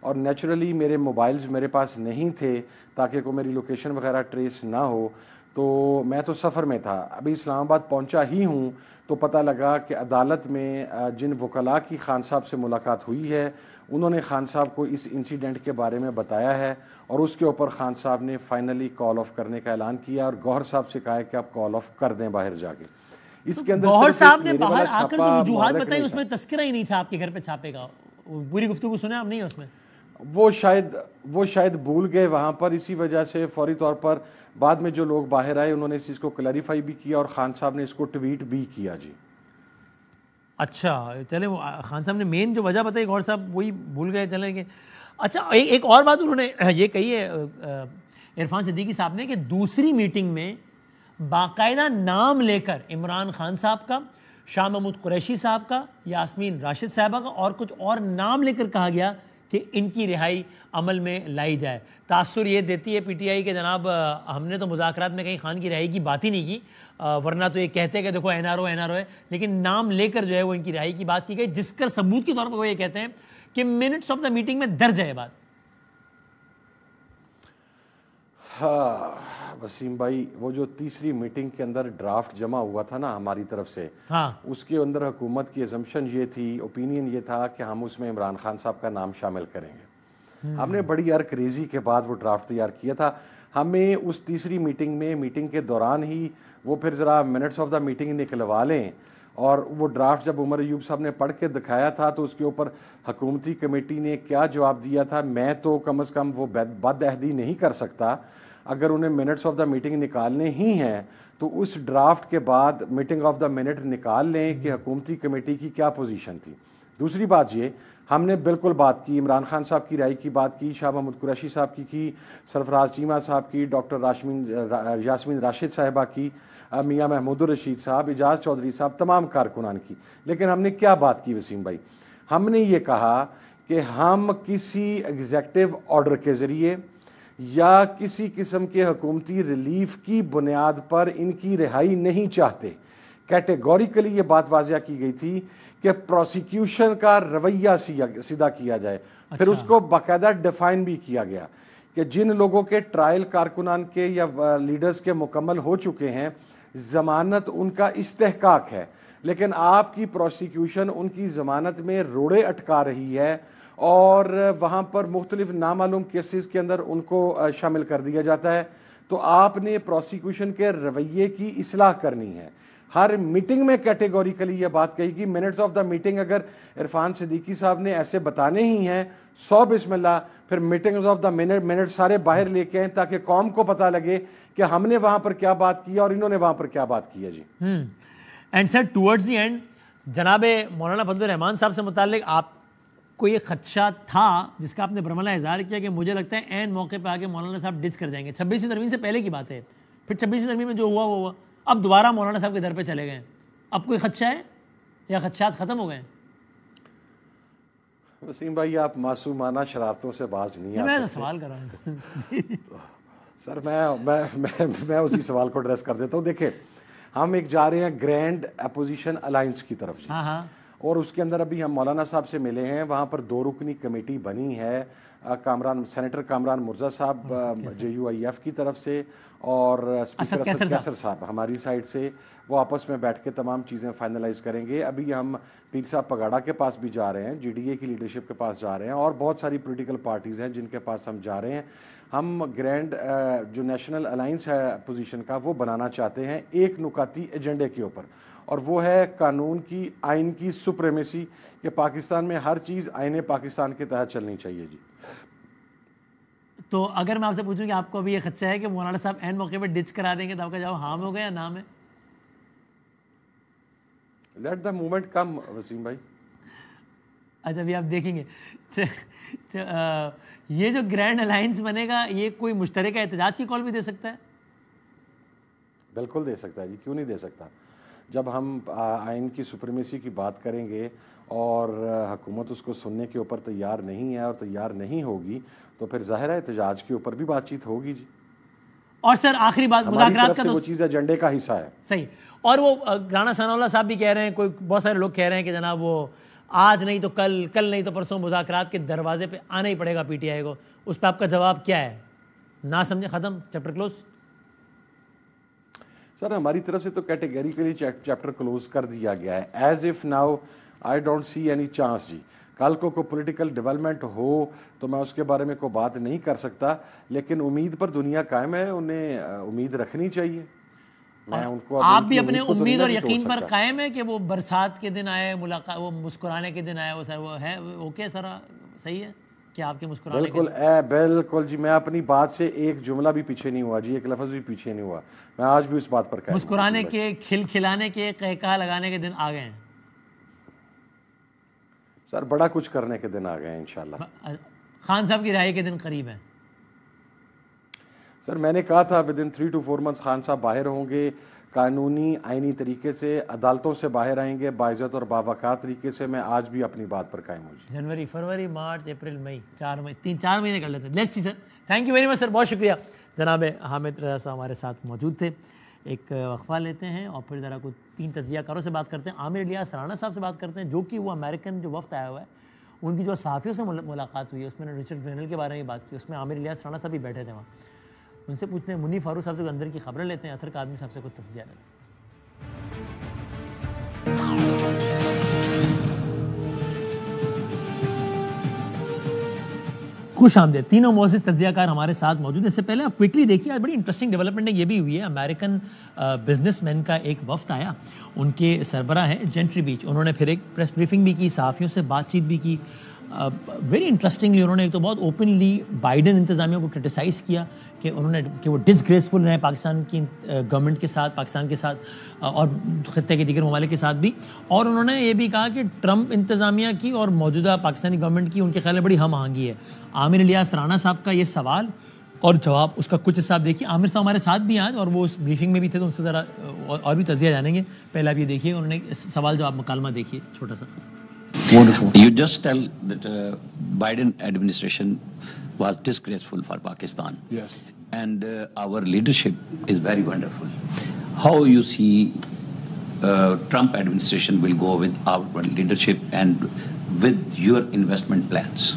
اور نیچرلی میرے موبائلز میرے پاس نہیں تھے تاکہ کوئی میری لوکیشن وغیرہ ٹریس نہ ہو. تو میں تو سفر میں تھا, ابھی اسلام آباد پہنچا ہی ہوں تو پتہ لگا کہ عدالت میں جن وکلاء کی خان صاحب سے ملاقات ہوئی ہے انہوں نے خان صاحب کو اس انسیڈنٹ کے بارے میں بتایا ہے, اور اس کے اوپر خان صاحب نے فائنلی کال آف کرنے کا اعلان کیا اور گوہر صاحب سے کہا ہے کہ آپ کال آف کر دیں باہر جا کے. اس کے اندر گوہر صاحب نے باہر آ کر جو وجوہات بتائی اس میں تذکرہ ہی نہیں تھا آپ کے گھر پہ چھاپے کا, پوری گفتگو سنے آپ نہیں اس میں؟ وہ شاید بھول گئے وہاں پر, اسی وجہ سے فوری طور پر بعد میں جو لوگ باہر آئے انہوں نے اس چیز کو کلیریفائی بھی کیا اور خان صاحب نے اس کو ٹویٹ بھی کیا. جی اچھا چلے, وہ خان صاحب نے مین جو وجہ بتائی گوہر صاحب وہی بھول گئے چلیں کہ. اچھا ایک اور بات انہوں نے یہ کہی ہے عرفان صدیقی صاحب نے کہ دوسری میٹنگ میں باقاعدہ نام لے کر عمران خان صاحب کا, شاہ محمود قریشی صاحب کا, یاسمین راشد صاحبہ کا اور کچھ اور نام لے کر کہا گیا کہ ان کی رہائی عمل میں لائی جائے. تاثر یہ دیتی ہے پی ٹی آئی کہ جناب ہم نے تو مذاکرات میں کہیں خان کی رہائی کی بات ہی نہیں کی, ورنہ تو یہ کہتے کہ دیکھو این آر او ہے, لیکن نام لے کر جو ہے وہ ان کی رہائی کی بات کی گئی, جس کا ثبوت کے طور پر وہ یہ کہتے ہیں کہ منٹس آف دا میٹنگ میں درج ہے بات. ہاں وسیم بھائی, وہ جو تیسری میٹنگ کے اندر ڈرافٹ جمع ہوا تھا نا ہماری طرف سے, اس کے اندر حکومت کی ازمپشن یہ تھی, اوپینین یہ تھا کہ ہم اس میں عمران خان صاحب کا نام شامل کریں گے. ہم نے بڑی ریزی کے بعد وہ ڈرافٹ تیار کیا تھا. ہمیں اس تیسری میٹنگ کے دوران ہی وہ پھر ذرا منٹس آف دا میٹنگ نکلوا لیں, اور وہ ڈرافٹ جب عمر ایوب صاحب نے پڑھ کے دکھایا تھا تو اس کے اوپر حکومتی کمیٹی نے کیا جواب دیا تھا, میں تو کم از کم وہ بد عہدی نہیں کر سکتا. اگر انہیں منٹس آف دا میٹنگ نکالنے ہی ہیں تو اس ڈرافٹ کے بعد میٹنگ آف دا منٹ نکال لیں کہ حکومتی کمیٹی کی کیا پوزیشن تھی. دوسری بات یہ, ہم نے بالکل بات کی, عمران خان صاحب کی رائے کی بات کی, شاہ محمود قریشی صاحب کی سرفراز چیمہ صاحب کی, ڈاکٹر یاسمین راشد صاحبہ کی, میاں محمود الرشید صاحب, اعجاز چودھری صاحب, تمام کارکنان کی. لیکن ہم نے کیا بات کی وسیم بھائی, ہم نے یہ کہا کہ ہم کسی ایگزیکٹو آرڈر کے ذریعے یا کسی قسم کے حکومتی ریلیف کی بنیاد پر ان کی رہائی نہیں چاہتے. کیٹیگوریکلی یہ بات واضح کی گئی تھی کہ پروسیکیوشن کا رویہ سیدھا کیا جائے. پھر اس کو باقاعدہ ڈیفائن بھی کیا گیا کہ جن لوگوں کے ٹرائل کارکنان کے یا لیڈرز کے مکمل ہو چکے ہیں, ضمانت ان کا استحقاق ہے, لیکن آپ کی پروسیکیوشن ان کی ضمانت میں روڑے اٹکا رہی ہے اور وہاں پر مختلف نامعلوم کیسز کے اندر ان کو شامل کر دیا جاتا ہے. تو آپ نے پروسیکیوشن کے رویے کی اصلاح کرنی ہے. ہر میٹنگ میں کیٹیگوریکلی یہ بات کہی کہ منٹس آف دا میٹنگ اگر عرفان صدیقی صاحب نے ایسے بتانے ہی ہیں 100 بسم اللہ, پھر میٹنگز آف دا منٹ سارے باہر لے کے آئیں تاکہ قوم کو پتہ لگے کہ ہم نے وہاں پر کیا بات کی اور انہوں نے وہاں پر کیا بات کی ہے. جی and sir towards the end جناب مولانا فضل الرحمان صاحب سے متعلق آپ کو یہ خدشہ تھا جس کا آپ نے برملا اظہار کیا کہ مجھے لگتا ہے عین موقع پہ آگے مولانا صاحب ڈچ کر جائیں گے. 26 ترمیم سے پہلے کی بات ہے, پھر 26 ترمیم میں جو ہوا وہ ہوا, اب دوبارہ مولانا صاحب کے در پہ چلے گئے. اب کوئی خدشہ ہے یا خدشات ختم ہو گئے ہیں؟ وسیم بھائی آپ معصومانہ شرارتوں سے باز نہیں آ سکتے. میں سوال کر رہا ہوں سر, میں اسی سوال کو ایڈریس کر دیتا ہوں. دیکھیں ہم ایک جا رہے ہیں گرینڈ اپوزیشن الائنس کی طرف. جی اور اس کے اندر ابھی ہم مولانا صاحب سے ملے ہیں, وہاں پر 2 رکنی کمیٹی بنی ہے, سینیٹر کامران مرزا صاحب JUIF کی طرف سے اور اسپیکر اسد کیسر صاحب ہماری سائڈ سے. وہ آپس میں بیٹھ کے تمام چیزیں فائنلائز کریں گے. ابھی ہم پیر صاحب پگاڑا کے پاس بھی جا رہے ہیں, GDA کی لیڈرشپ کے پاس جا رہے ہیں, اور بہت ساری پولیٹیکل پارٹیز ہیں جن کے پاس ہم جا رہے ہیں. ہم گرینڈ جو نیشنل الائنس ہے اپوزیشن کا وہ بنانا چاہتے ہیں ایک نکاتی ایجنڈے کے اوپر, اور وہ ہے قانون کی, آئین کی سپریمیسی, کہ پاکستان میں ہر چیز آئین پاکستان کے تحت چلنی چاہیے. جی تو اگر میں آپ سے پوچھوں کہ آپ کو ابھی یہ خدشہ ہے کہ مولانا صاحب عین موقع پہ ڈچ کرا دیں گے تو آپ کا جواب ہاں میں ہوگا یا نام ہے؟ لیٹ دا مومنٹ کم وسیم بھائی. اچھا ابھی آپ دیکھیں گے یہ جو گرینڈ الائنس بنے گا یہ کوئی مشترکہ احتجاج کی کال بھی دے سکتا ہے؟ بالکل دے سکتا ہے جی, کیوں نہیں دے سکتا. جب ہم آئین کی سپریمیسی کی بات کریں گے اور حکومت اس کو سننے کے اوپر تیار نہیں ہے اور تیار نہیں ہوگی تو پھر ظاہر ہے احتجاج کے اوپر بھی بات چیت ہوگی. جی اور سر آخری بات, مذاکرات کا تو وہ چیز ایجنڈے کا حصہ ہے. صحیح. اور وہ رانا ثناء اللہ صاحب بھی کہہ رہے ہیں, کوئی بہت سارے لوگ کہہ رہے ہیں کہ جناب وہ آج نہیں تو کل نہیں تو پرسوں مذاکرات کے دروازے پہ آنا ہی پڑے گا پی ٹی آئی کو. اس پہ آپ کا جواب کیا ہے؟ نہ سمجھے ختم, چیپٹر کلوز. سر ہماری طرف سے تو کیٹیگریکلی چیپٹر کلوز کر دیا گیا ہے. As of now I don't see any chance جی. کل کو کوئی پولیٹیکل ڈیولپمنٹ ہو تو میں اس کے بارے میں کوئی بات نہیں کر سکتا, لیکن امید پر دنیا قائم ہے, انہیں امید رکھنی چاہیے. میں ان کو آپ بھی اپنے امید اور یقین پر قائم ہے کہ وہ برسات کے دن آئے, ملاقات, وہ مسکرانے کے دن آئے, وہ ہے اوکے سر, صحیح ہے کہ آپ کے مسکرانے کے دن؟ بالکل جی, میں اپنی بات سے ایک جملہ بھی پیچھے نہیں ہوا جی, ایک لفظ بھی پیچھے نہیں ہوا. میں آج بھی اس بات پر قائم ہوں. مسکرانے کے, کھلکھلانے کے, قہقہ لگانے کے دن آ گئے ہیں سر, بڑا کچھ کرنے کے دن آ گئے ہیں انشاءاللہ. خان صاحب کی رہائی کے دن قریب ہیں سر. میں نے کہا تھا with in 3 to 4 months Khan صاحب باہر ہوں گے, قانونی آئینی طریقے سے عدالتوں سے باہر آئیں گے, باعزت اور باوقار طریقے سے. میں آج بھی اپنی بات پر قائم ہوں جی. جنوری, فروری, مارچ, اپریل, مئی, 4 مہینے کر لیتے ہیں. Let's see sir. Thank you very much sir, بہت شکریہ. جناب حامد رضا صاحب ہمارے ساتھ موجود تھے. ایک وقفہ لیتے ہیں اور پھر ذرا کوئی 3 تجزیہ کاروں سے بات کرتے ہیں. عامر الیاس رانا صاحب سے بات کرتے ہیں, جو کہ وہ امریکن جو وفد آیا ہوا ہے, ان کی جو صحافیوں سے ملاقات ہوئی ہے, اس میں نے رچرڈ گرینل کے بارے میں بات کی. اس میں عامر الیاس رانا صاحب بھی بیٹھے تھے وہاں. ان سے پوچھتے ہیں, منی فاروق صاحب سے اندر کی خبریں لیتے ہیں, اطہر کاظمی صاحب سے کوئی تجزیہ لیتے ہیں. خوش آمدید. تینوں معزز تجزیہ کار ہمارے ساتھ موجود ہیں. اس سے پہلے آپ کوئکلی دیکھیے, آج بڑی انٹرسٹنگ ڈیولپمنٹ یہ بھی ہوئی ہے. امریکن بزنس مین کا ایک وفد آیا, ان کے سربراہ ہیں جینٹری بیچ. انہوں نے پھر ایک پریس بریفنگ بھی کی, صحافیوں سے بات چیت بھی کی. ویری انٹرسٹنگلی انہوں نے ایک تو بہت اوپنلی بائیڈن انتظامیہ کو کرٹیسائز کیا کہ انہوں نے کہ وہ ڈسگریسفل رہے پاکستان کی گورنمنٹ کے ساتھ, پاکستان کے ساتھ اور خطے کے دیگر ممالک کے ساتھ بھی. اور انہوں نے یہ بھی کہا کہ ٹرمپ انتظامیہ کی اور موجودہ پاکستانی گورنمنٹ کی ان کے خیال میں بڑی ہم آہنگی ہے. عامر الیاس رانا صاحب کا یہ سوال اور جواب, اس کا کچھ حصہ دیکھیے. عامر صاحب ہمارے ساتھ بھی آج اور وہ اس بریفنگ میں بھی تھے, تو ان سے ذرا اور بھی تجزیہ جانیں گے. پہلے آپ یہ دیکھیے, انہوں نے سوال جواب مکالمہ دیکھیے چھوٹا سا. Wonderful. You just tell that Biden administration was disgraceful for Pakistan. Yes. And our leadership is very wonderful. How you see Trump administration will go with our leadership and with your investment plans?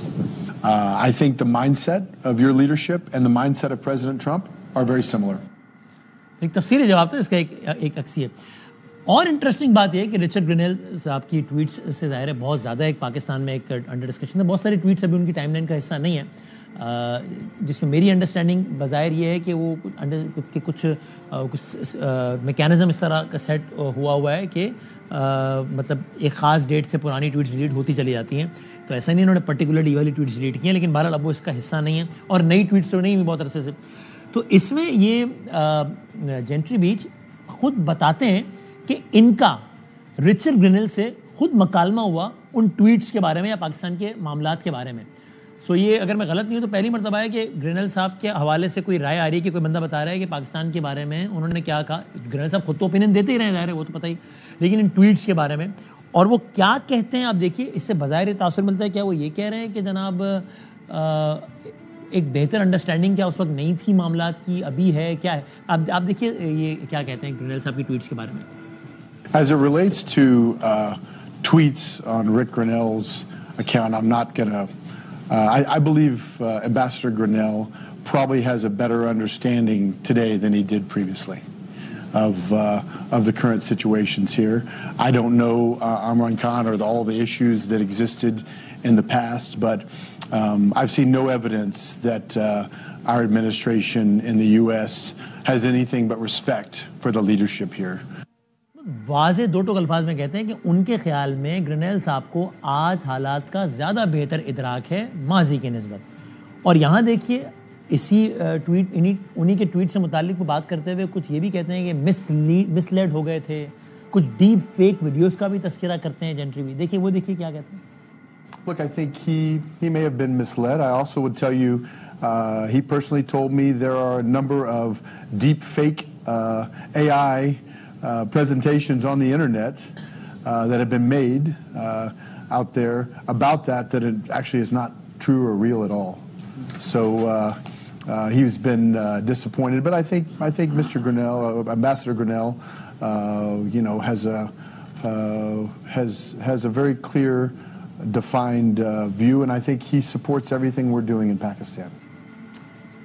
I think the mindset of your leadership and the mindset of President Trump are very similar. ایک تفصیلی جواب تھا, اس کا ایک عکسی ہے. اور انٹرسٹنگ بات یہ ہے کہ رچرڈ گرینل صاحب کی ٹویٹس سے ظاہر ہے بہت زیادہ ایک پاکستان میں ایک انڈر ڈسکشن ہے. بہت ساری ٹویٹس ابھی ان کی ٹائم لائن کا حصہ نہیں ہے, جس میں میری انڈرسٹینڈنگ بظاہر یہ ہے کہ وہ کچھ میکینزم اس طرح کا سیٹ ہوا ہے کہ مطلب ایک خاص ڈیٹ سے پرانی ٹویٹس ڈیلیٹ ہوتی چلی جاتی ہیں. تو ایسا نہیں انہوں نے پرٹیکولرلی یہ والی ٹویٹس ڈیلیٹ کی ہیں, لیکن بہرحال اب وہ اس کا حصہ نہیں ہے اور نئی ٹویٹس تو نہیں ہوئی بہت عرصے سے. تو اس میں یہ جینٹری بیچ خود بتاتے ہیں کہ ان کا رچرڈ گرینل سے خود مکالمہ ہوا ان ٹویٹس کے بارے میں یا پاکستان کے معاملات کے بارے میں. سو یہ اگر میں غلط نہیں ہوں تو پہلی مرتبہ ہے کہ گرینل صاحب کے حوالے سے کوئی رائے آ رہی ہے کہ کوئی بندہ بتا رہا ہے کہ پاکستان کے بارے میں انہوں نے کیا کہا. گرینل صاحب خود تو اوپینین دیتے ہی رہے ظاہر ہے, وہ تو پتہ ہی, لیکن ان ٹویٹس کے بارے میں اور وہ کیا کہتے ہیں آپ دیکھیے. اس سے بظاہر تاثر ملتا ہے, کیا وہ یہ کہہ رہے ہیں کہ جناب ایک بہتر انڈرسٹینڈنگ کیا اس وقت نہیں تھی معاملات کی, ابھی ہے, کیا ہے؟ آپ دیکھیے یہ کیا کہتے ہیں گرینل صاحب کی ٹویٹس کے بارے میں. As it relates to tweets on Rick Grinnell's account, I'm not going to I believe Ambassador Grinnell probably has a better understanding today than he did previously of the current situations here. I don't know Imran Khan or all the issues that existed in the past, but I've seen no evidence that our administration in the U.S. has anything but respect for the leadership here. واضح دو ٹوک الفاظ میں کہتے ہیں کہ ان کے خیال میں گرینل صاحب کو آج حالات کا زیادہ بہتر ادراک ہے ماضی کے نسبت. اور یہاں دیکھیے اسی ٹویٹ انہی کے ٹویٹ سے متعلق وہ بات کرتے ہوئے کچھ یہ بھی کہتے ہیں کہ مس لیڈ ہو گئے تھے, کچھ ڈیپ فیک ویڈیوز کا بھی تذکرہ کرتے ہیں جنٹری بھی. دیکھیے دیکھیے کیا کہتے ہیں. Look, I think he may have been misled. I also would tell you he personally told me there are a number of deep fake AI presentations on the internet that have been made out there about that it actually is not true or real at all. So he's been disappointed, but I think Mr. Grinnell, Ambassador Grinnell, has has a very clear, defined view, and I think he supports everything we're doing in Pakistan.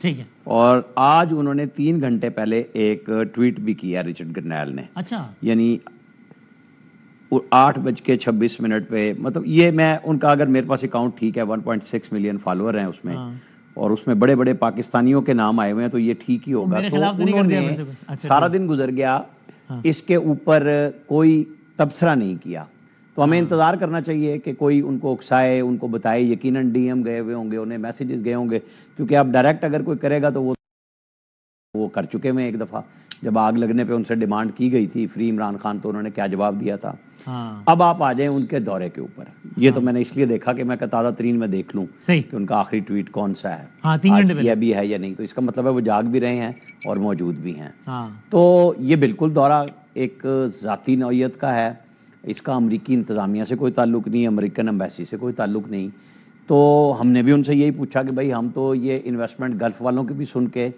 ٹھیک ہے. اور آج انہوں نے 3 گھنٹے پہلے ایک ٹویٹ بھی کیا رچرڈ گرنیل نے. اچھا. یعنی 8:26 پہ, مطلب یہ میں ان کا, اگر میرے پاس اکاؤنٹ ٹھیک ہے 1.6 ملین فالوور ہیں اس میں, اور اس میں بڑے بڑے پاکستانیوں کے نام آئے ہوئے ہیں, تو یہ ٹھیک ہی ہوگا. تو انہوں نے سارا دن گزر گیا, اس کے اوپر کوئی تبصرہ نہیں کیا. تو ہمیں انتظار کرنا چاہیے کہ کوئی ان کو اکسائے, ان کو بتائے. یقیناً ڈی ایم گئے ہوئے ہوں گے, انہیں میسیجز گئے ہوں گے, کیونکہ اب ڈائریکٹ اگر کوئی کرے گا تو وہ کر چکے ہیں ایک دفعہ. جب آگ لگنے پہ ان سے ڈیمانڈ کی گئی تھی فری عمران خان, تو انہوں نے کیا جواب دیا تھا. اب آپ آ جائیں ان کے دورے کے اوپر. یہ تو میں نے اس لیے دیکھا کہ میں تازہ ترین میں دیکھ لوں کہ ان کا آخری ٹویٹ کون سا ہے, آج کیا بھی ہے یا نہیں. تو اس کا مطلب ہے وہ جاگ بھی رہے ہیں اور موجود بھی ہیں. تو یہ بالکل دورہ ایک ذاتی نوعیت کا ہے. اس کا امریکی انتظامیہ سے کوئی تعلق نہیں, امریکن ایمبیسی سے کوئی تعلق نہیں. تو ہم نے بھی ان سے یہی پوچھا کہ بھائی ہم تو یہ انویسٹمنٹ گلف والوں کی بھی سن کے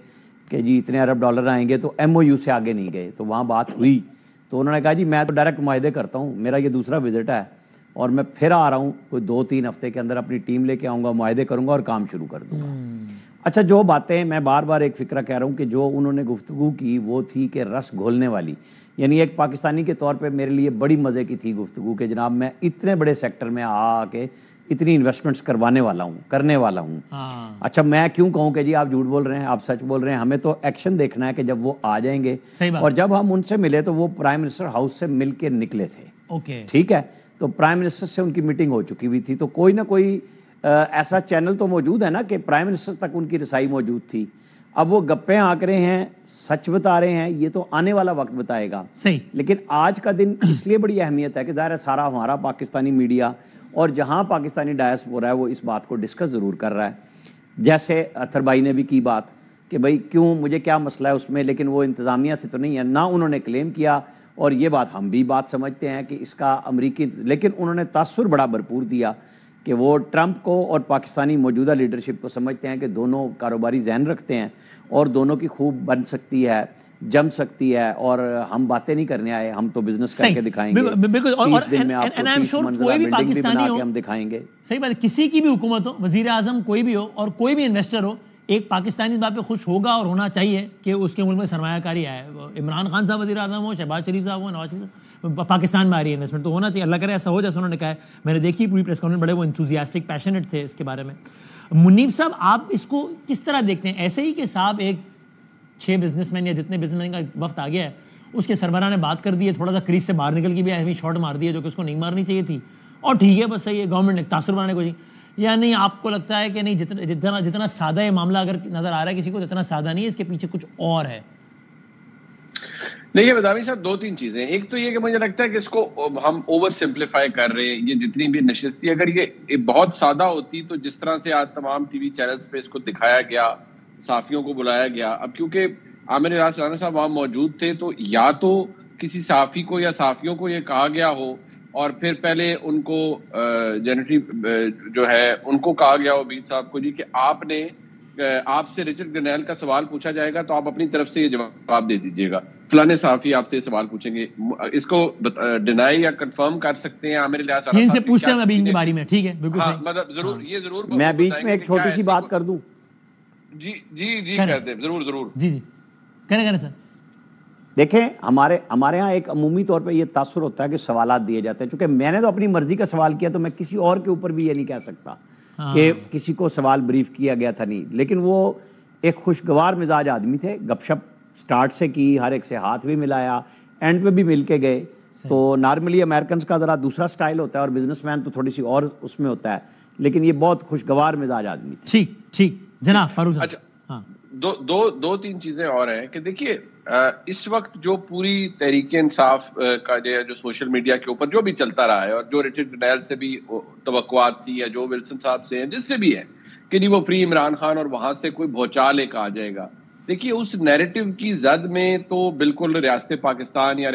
کہ جی اتنے ارب ڈالر آئیں گے, تو ایم او یو سے آگے نہیں گئے. تو وہاں بات ہوئی تو انہوں نے کہا جی میں تو ڈائریکٹ معاہدے کرتا ہوں, میرا یہ دوسرا وزٹ ہے اور میں پھر آ رہا ہوں, کوئی 2-3 ہفتے کے اندر اپنی ٹیم لے کے آؤں گا, معاہدے کروں گا اور کام شروع کر دوں گا. اچھا, جو باتیں میں بار بار ایک فکرہ کہہ رہا ہوں کہ جو انہوں نے گفتگو کی وہ تھی کہ رس گھولنے والی. یعنی ایک پاکستانی کے طور پہ میرے لیے بڑی مزے کی تھی گفتگو کہ جناب میں اتنے بڑے سیکٹر میں آ کے اتنی انویسٹمنٹس کرنے والا ہوں. اچھا, میں کیوں کہوں کہ جی آپ جھوٹ بول رہے ہیں, آپ سچ بول رہے ہیں. ہمیں تو ایکشن دیکھنا ہے کہ جب وہ آ جائیں گے, اور جب ہم ان سے ملے تو وہ پرائم منسٹر ہاؤس سے مل کے نکلے تھے. ٹھیک ہے, تو پرائم منسٹر سے ان کی میٹنگ ہو چکی ہوئی تھی. تو کوئی نہ کوئی ایسا چینل تو موجود ہے نا کہ پرائم منسٹر تک ان کی رسائی موجود تھی. اب وہ گپیں آ رہے ہیں, سچ بتا رہے ہیں, یہ تو آنے والا وقت بتائے گا. لیکن آج کا دن اس لیے بڑی اہمیت ہے کہ ظاہر ہے سارا ہمارا پاکستانی میڈیا اور جہاں پاکستانی ڈائسپورا ہے وہ اس بات کو ڈسکس ضرور کر رہا ہے. جیسے اطہر بھائی نے بھی کی بات کہ بھائی کیوں, مجھے کیا مسئلہ ہے اس میں, لیکن وہ انتظامیہ سے تو نہیں ہے, نہ انہوں نے کلیم کیا. اور یہ بات ہم بھی بات سمجھتے ہیں کہ اس کا امریکی, لیکن انہوں نے تاثر بڑا بھرپور دیا کہ وہ ٹرمپ کو اور پاکستانی موجودہ لیڈرشپ کو سمجھتے ہیں کہ دونوں کاروباری ذہن رکھتے ہیں اور دونوں کی خوب بن سکتی ہے, جم سکتی ہے, اور ہم باتیں نہیں کرنے آئے, ہم تو بزنس کر کے دکھائیں گے. 30 دن میں آپ کو 30 منزلہ بلڈنگ بھی بنا کے ہم دکھائیں گے. صحیح بات, کسی کی بھی حکومت ہو, وزیر اعظم کوئی بھی ہو اور کوئی بھی انویسٹر ہو, ایک پاکستانی بات پہ خوش ہوگا اور ہونا چاہیے کہ اس کے ملک میں سرمایہ کاری آئے. عمران خان صاحب وزیر اعظم ہو, شہباز شریف صاحب ہو, نواز شریف, پاکستان میں آ رہی ہے انویسٹمنٹ, تو ہونا چاہیے. اللہ کرے ایسا ہو جیسے انہوں نے کہا ہے. میں نے دیکھی پوری پریس کانفرنس, بڑے وہ انتھوزیاسٹک پیشنیٹ تھے اس کے بارے میں. منیب صاحب, آپ اس کو کس طرح دیکھتے ہیں؟ ایسے ہی کہ صاحب ایک 6 بزنس مین یا جتنے بزنس مین کا وقت آ گیا ہے, اس کے سربراہ نے بات کر دی ہے, تھوڑا سا کریز سے باہر نکل کے بھی ایسی شاٹ مار دی ہے جو کہ اس کو نہیں مارنی چاہیے تھی, اور ٹھیک ہے بس صحیح ہے, گورنمنٹ نے تاثر بنانے کو. یا نہیں, آپ کو لگتا ہے کہ نہیں, جتنا سادہ یہ معاملہ اگر نظر آ رہا ہے کسی کو, اتنا سادہ نہیں ہے, اس کے پیچھے کچھ اور ہے؟ دیکھیے بدامی صاحب, 2-3 چیزیں. ایک تو یہ کہ مجھے لگتا ہے کہ اس کو ہم اوور سمپلیفائی کر رہے ہیں. یہ جتنی بھی نشستی, اگر یہ بہت سادہ ہوتی تو جس طرح سے آج تمام ٹی وی چینلز پہ اس کو دکھایا گیا, صحافیوں کو بلایا گیا. اب کیونکہ عامر راز سلطانہ صاحب وہاں موجود تھے, تو یا تو کسی صحافی کو یا صحافیوں کو یہ کہا گیا ہو, اور پھر پہلے ان کو جنرٹری جو ہے ان کو کہا گیا ہو, بید صاحب کو, جی کہ آپ سے رچرڈ گرنیل کا سوال پوچھا جائے گا تو آپ اپنی طرف سے یہ جواب دے دیجیے گا, فلانے صحافی آپ سے سوال پوچھیں گے. اس کو ڈینائی یا کنفرم کر سکتے ہیں عامر لحاظ صاحب, ان سے پوچھتے ہیں ابھی ان کے بارے میں. ٹھیک ہے, بالکل صحیح. مطلب ضرور, یہ ضرور میں بیچ میں ایک چھوٹی سی بات کر دوں. جی کہتے ہیں, ضرور. جی کہنے سر. دیکھیں, ہمارے یہاں ایک عمومی طور پہ یہ تاثر ہوتا ہے کہ سوالات دیے جاتے ہیں. چونکہ میں نے تو اپنی مرضی کا سوال کیا, تو میں کسی اور کے اوپر بھی یہ نہیں کہہ سکتا کہ کسی کو سوال بریف کیا گیا تھا. نہیں, لیکن وہ ایک خوشگوار مزاج آدمی تھے, گپ شپ سٹارٹ سے کی, ہر ایک سے ہاتھ بھی ملایا, اینڈ پہ بھی مل کے گئے. تو نارملی امریکنز کا ذرا دوسرا سٹائل ہوتا ہے, اور بزنس مین تو تھوڑی سی اور اس میں ہوتا ہے, لیکن یہ بہت خوشگوار مزاج آدمی تھے. ٹھیک جناب فاروق صاحب. اچھا, 2-3 چیزیں اور ہیں کہ دیکھیے, اس وقت جو پوری تحریک انصاف کا جو سوشل میڈیا کے اوپر جو بھی چلتا رہا ہے, اور جو رچرڈ گرنیل سے بھی توقعات تھی, یا جو ولسن صاحب سے ہیں, جس سے بھی ہے کہ جی وہ فری عمران خان اور وہاں سے کوئی بھوچال ایک آ جائے گا. دیکھیے, اس نیریٹو کی زد میں تو بالکل ریاست پاکستان یا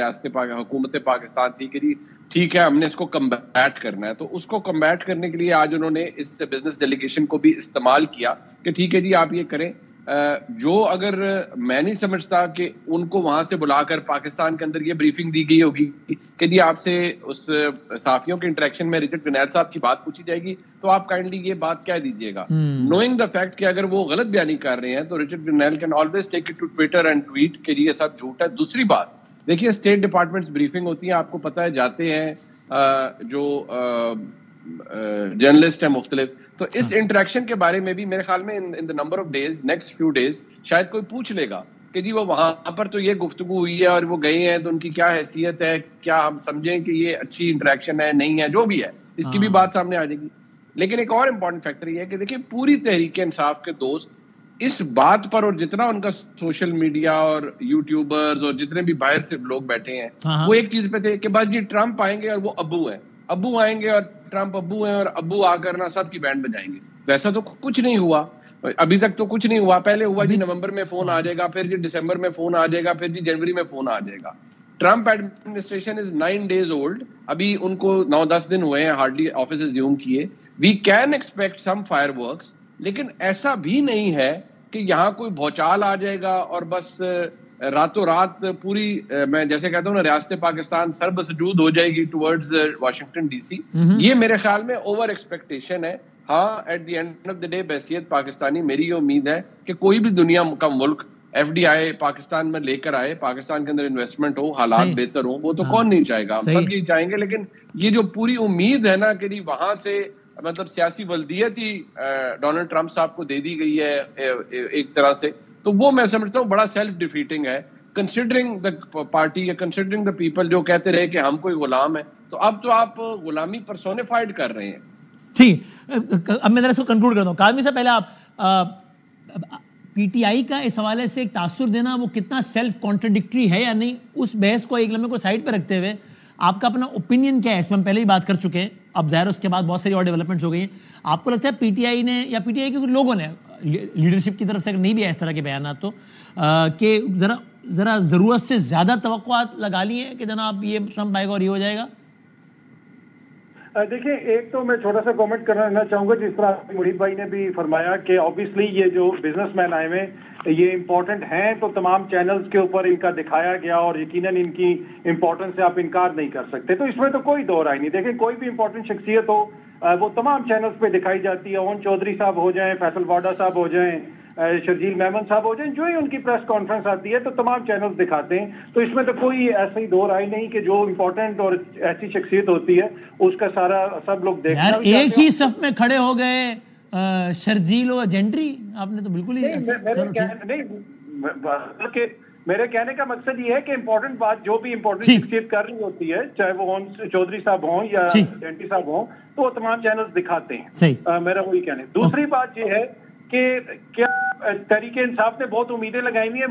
حکومت پاکستان تھی کہ جی ٹھیک ہے ہم نے اس کو کمبیٹ کرنا ہے. تو اس کو کمبیٹ کرنے کے لیے آج انہوں نے اس بزنس ڈیلیگیشن کو بھی استعمال کیا کہ ٹھیک ہے جی آپ یہ کریں, جو اگر میں نہیں سمجھتا کہ ان کو وہاں سے بلا کر پاکستان کے اندر یہ بریفنگ دی گئی ہوگی کہ جی آپ سے اس صحافیوں کے انٹریکشن میں رچرڈ گرنیل صاحب کی بات پوچھی جائے گی تو آپ کائنڈلی یہ بات کہہ دیجیے گا, نوئنگ دا فیکٹ کہ اگر وہ غلط بیانی کر رہے ہیں تو Richard Grenell can always take it to Twitter and tweet کہ یہ سب جھوٹ ہے. دوسری بات دیکھیے, اسٹیٹ ڈپارٹمنٹس بریفنگ ہوتی ہیں, آپ کو پتہ ہے جاتے ہیں جو جرنلسٹ ہیں مختلف, تو اس انٹریکشن کے بارے میں بھی میرے خیال میں in the number of days, next few days شاید کوئی پوچھ لے گا کہ جی وہ وہاں پر تو یہ گفتگو ہوئی ہے اور وہ گئے ہیں تو ان کی کیا حیثیت ہے, کیا ہم سمجھیں کہ یہ اچھی انٹریکشن ہے نہیں ہے, جو بھی ہے اس کی بھی بات سامنے آ جائے گی. لیکن ایک اور امپورٹنٹ فیکٹر یہ ہے کہ دیکھیں پوری تحریک انصاف کے دوست اس بات پر, اور جتنا ان کا سوشل میڈیا اور یوٹیوبرز اور جتنے بھی باہر سے لوگ بیٹھے ہیں وہ ایک چیز پہ تھے کہ بس جی ٹرمپ آئیں گے اور وہ ابو ہیں, ابو آئیں گے اور ٹرمپ ابو ہیں اور ابو آ کر نا سب کی بینڈ بجائیں گے. ویسا تو کچھ نہیں ہوا, ابھی تک تو کچھ نہیں ہوا. پہلے ہوا جی نومبر میں فون آ جائے گا, پھر جی دسمبر میں فون آ جائے گا, پھر جی جنوری میں فون آ جائے گا. Trump administration is 9 days old, ابھی ان کو 9-10 دن ہوئے ہیں ہارڈلی آفس ریزیوم کیے. We can expect some fireworks, لیکن ایسا بھی نہیں ہے کہ یہاں کوئی بھوچال آ جائے گا اور بس راتوں رات پوری, میں جیسے کہتا ہوں نا, ریاست پاکستان سر بسجود ہو جائے گی ٹورڈز واشنگٹن ڈی سی. یہ میرے خیال میں اوور ایکسپیکٹیشن ہے. ہاں at the end of the day بحیثیت پاکستانی میری یہ امید ہے کہ کوئی بھی دنیا کا ملک ایف ڈی آئی پاکستان میں لے کر آئے, پاکستان کے اندر انویسٹمنٹ ہو, حالات بہتر ہوں, وہ تو کون نہیں چاہے گا, ہم سب یہی چاہیں گے. لیکن یہ جو پوری امید ہے نا کہ جی وہاں سے مطلب سیاسی ولدیت ہی ڈونلڈ ٹرمپ صاحب کو دے دی گئی ہے ایک طرح سے, تو وہ میں سمجھتا ہوں بڑا سیلف ڈیفیٹنگ ہے, کنسیڈرنگ دا پارٹی یا کنسیڈرنگ دا پیپل جو کہتے رہے کہ ہم کوئی غلام ہے, تو اب تو آپ غلامی پرسونیفائڈ کر رہے ہیں. ٹھیک, اب میں ذرا اس کو کنکلوڈ کرتا ہوں. کاظمی صاحب پہلے آپ پی ٹی آئی کا اس حوالے سے ایک تاثر دینا وہ کتنا سیلف کانٹرڈکٹری ہے یا نہیں, اس بحث کو ایک لمحے کو سائڈ پہ رکھتے ہوئے آپ کا اپنا اوپینین کیا ہے اس میں؟ ہم پہلے ہی بات کر چکے ہیں, اب ظاہر اس کے بعد بہت ساری اور ڈیولپمنٹس ہو گئی ہیں. آپ کو لگتا ہے پی ٹی آئی نے یا پی ٹی آئی کے لوگوں نے لیڈرشپ کی طرف سے نہیں بھی ہے اس طرح کے بیانات تو کہ ذرا ضرورت سے زیادہ توقعات لگا لی ہیں کہ جناب یہ ٹرمپ آئے گا اور یہ ہو جائے گا؟ دیکھیں, ایک تو میں چھوٹا سا کامنٹ کرنا چاہوں گا, جس طرح محیط بھائی نے بھی فرمایا کہ آبویسلی یہ جو بزنس مین آئے ہوئے یہ امپورٹنٹ ہیں, تو تمام چینلز کے اوپر ان کا دکھایا گیا اور یقیناً ان کی امپورٹنس سے آپ انکار نہیں کر سکتے, تو اس میں تو کوئی دو رائے نہیں. دیکھیں کوئی بھی امپورٹنٹ شخصیت ہو وہ تمام چینلز پہ دکھائی جاتی ہے. اون چودھری صاحب ہو جائیں, فیصل واڈا صاحب ہو جائیں, شرجیل میمن صاحب ہو جائیں, جو ہی ان کی پریس کانفرنس آتی ہے تو تمام چینلز دکھاتے ہیں. تو اس میں تو کوئی ایسا ہی دو رائے نہیں کہ جو امپورٹنٹ اور ایسی شخصیت ہوتی ہے اس کا سارا سب لوگ دیکھتے ہیں. ایک ہی صف میں کھڑے ہو گئے شرجیل اور جینٹری, آپ نے تو بالکل ہی میرے کہنے کا مقصد یہ ہے کہ امپورٹنٹ بات جو بھی امپورٹنٹ شخصیت کر رہی ہوتی ہے, چاہے وہ چودھری صاحب ہوں یا جینٹری صاحب ہوں, تو وہ تمام چینلز دکھاتے ہیں. میرا وہی کہنا ہے. دوسری بات یہ ہے کہ کیا تحریک انصاف نے بہت امیدیں لگائی ہوئی ہیں.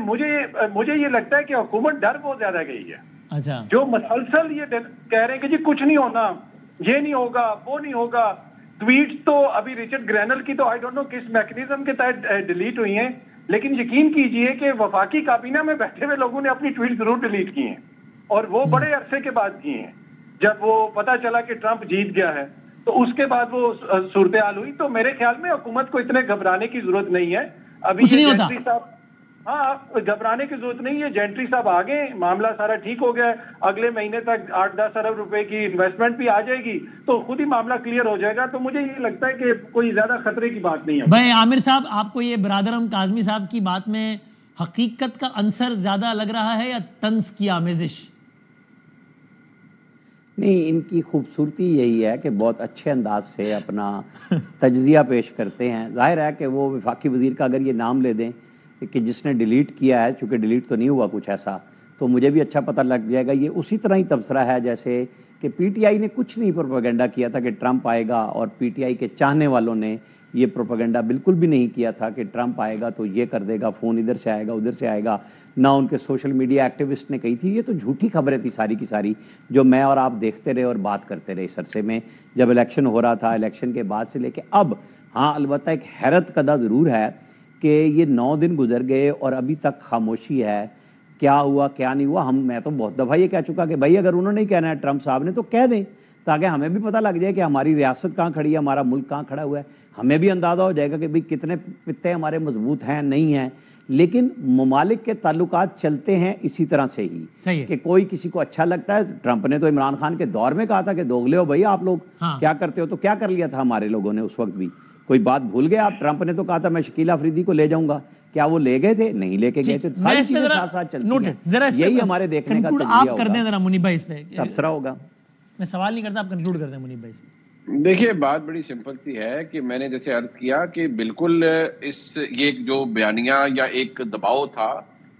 مجھے یہ لگتا ہے کہ حکومت ڈر بہت زیادہ گئی ہے, جو مسلسل یہ کہہ رہے ہیں کہ جی کچھ نہیں ہونا, یہ نہیں ہوگا, وہ نہیں ہوگا. ٹویٹس تو ابھی رچرڈ گرینل کی تو آئی ڈونٹ نو کس میکنزم کے تحت ڈیلیٹ ہوئی ہیں, لیکن یقین کیجئے کہ وفاقی کابینہ میں بیٹھے ہوئے لوگوں نے اپنی ٹویٹ ضرور ڈیلیٹ کی ہیں, اور وہ بڑے عرصے کے بعد کی ہیں. جب وہ پتا چلا کہ ٹرمپ جیت گیا ہے تو اس کے بعد وہ صورتحال ہوئی. تو میرے خیال میں حکومت کو اتنے گھبرانے کی ضرورت نہیں ہے. ابھی جینٹری صاحب, ہاں گھبرانے کی ضرورت نہیں ہے. جینٹری صاحب آگے, معاملہ سارا ٹھیک ہو گیا ہے, اگلے مہینے تک 8-10 ارب روپے کی انویسٹمنٹ بھی آ جائے گی تو خود ہی معاملہ کلیئر ہو جائے گا. تو مجھے یہ لگتا ہے کہ کوئی زیادہ خطرے کی بات نہیں ہے. بھائی عامر صاحب, آپ کو یہ برادرم کاظمی صاحب کی بات میں حقیقت کا عنصر زیادہ لگ رہا ہے یا طنز کی آمیزش؟ نہیں, ان کی خوبصورتی یہی ہے کہ بہت اچھے انداز سے اپنا تجزیہ پیش کرتے ہیں. ظاہر ہے کہ وہ وفاقی وزیر کا اگر یہ نام لے دیں کہ جس نے ڈیلیٹ کیا ہے, چونکہ ڈیلیٹ تو نہیں ہوا کچھ ایسا, تو مجھے بھی اچھا پتہ لگ جائے گا. یہ اسی طرح ہی تبصرہ ہے جیسے کہ پی ٹی آئی نے کچھ نہیں پروپیگنڈا کیا تھا کہ ٹرمپ آئے گا, اور پی ٹی آئی کے چاہنے والوں نے یہ پروپیگنڈا بالکل بھی نہیں کیا تھا کہ ٹرمپ آئے گا تو یہ کر دے گا, فون ادھر سے آئے گا ادھر سے آئے گا. نہ ان کے سوشل میڈیا ایکٹیوسٹ نے کہی تھی. یہ تو جھوٹی خبریں تھی ساری کی ساری, جو میں اور آپ دیکھتے رہے اور بات کرتے رہے اس عرصے میں جب الیکشن ہو رہا تھا. الیکشن کے بعد سے لے کے اب, ہاں البتہ ایک حیرت کدہ ضرور ہے کہ یہ 9 دن گزر گئے اور ابھی تک خاموشی ہے. کیا ہوا کیا نہیں ہوا, میں تو بہت دفعہ یہ کہہ چکا کہ بھائی اگر انہوں نے کہنا ہے ٹرمپ صاحب نے تو کہہ دیں, تاکہ ہمیں بھی پتہ لگ جائے کہ ہماری ریاست کہاں کھڑی ہے, ہمارا ملک کہاں کھڑا ہوا ہے, ہمیں بھی اندازہ ہو جائے گا کہ بھئی کتنے پتے ہمارے مضبوط ہیں نہیں ہیں. لیکن ممالک کے تعلقات چلتے ہیں اسی طرح سے ہی کہ کوئی کسی کو اچھا لگتا ہے. ٹرمپ نے تو عمران خان کے دور میں کہا تھا کہ دوغلے ہو بھائی آپ لوگ, کیا کرتے ہو, تو کیا کر لیا تھا ہمارے لوگوں نے اس وقت بھی, کوئی بات بھول گئے آپ؟ ٹرمپ نے تو کہا تھا میں شکیل افریدی کو لے جاؤں گا, کیا وہ لے گئے تھے؟ نہیں لے کے گئے تھے. ساری چیزیں ساتھ ساتھ چلتی ہیں, یہی ہمارے دیکھنے کا تجزیہ آپ کر دیں ذرا منیب بھائی اس پہ, تبصرہ ہوگا. میں سوال نہیں کرتا, آپ کنکلوڈ کر دیں منیب بھائی. دیکھیے بات بڑی سمپل سی ہے کہ میں نے جیسے عرض کیا کہ بالکل یہ جو بیانیہ یا ایک دباؤ تھا,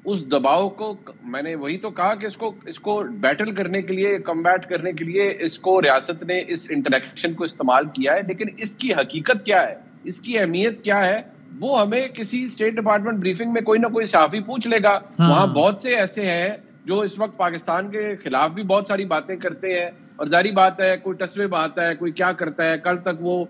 اس دباؤ کو میں نے وہی تو کہا کہ اس کو بیٹل کرنے کے لیے, کمبیٹ کرنے کے لیے اس کو ریاست نے اس انٹریکشن کو استعمال کیا ہے. لیکن اس کی حقیقت کیا ہے, اس کی اہمیت کیا ہے, وہ ہمیں کسی اسٹیٹ ڈپارٹمنٹ بریفنگ میں کوئی نہ کوئی صحافی پوچھ لے گا. وہاں بہت سے ایسے ہیں جو اس وقت پاکستان کے خلاف بھی بہت ساری باتیں کرتے ہیں, اور ظاہری بات ہے کوئی ٹسوے بہاتا ہے, کوئی کیا کرتا ہے. کل تک وہ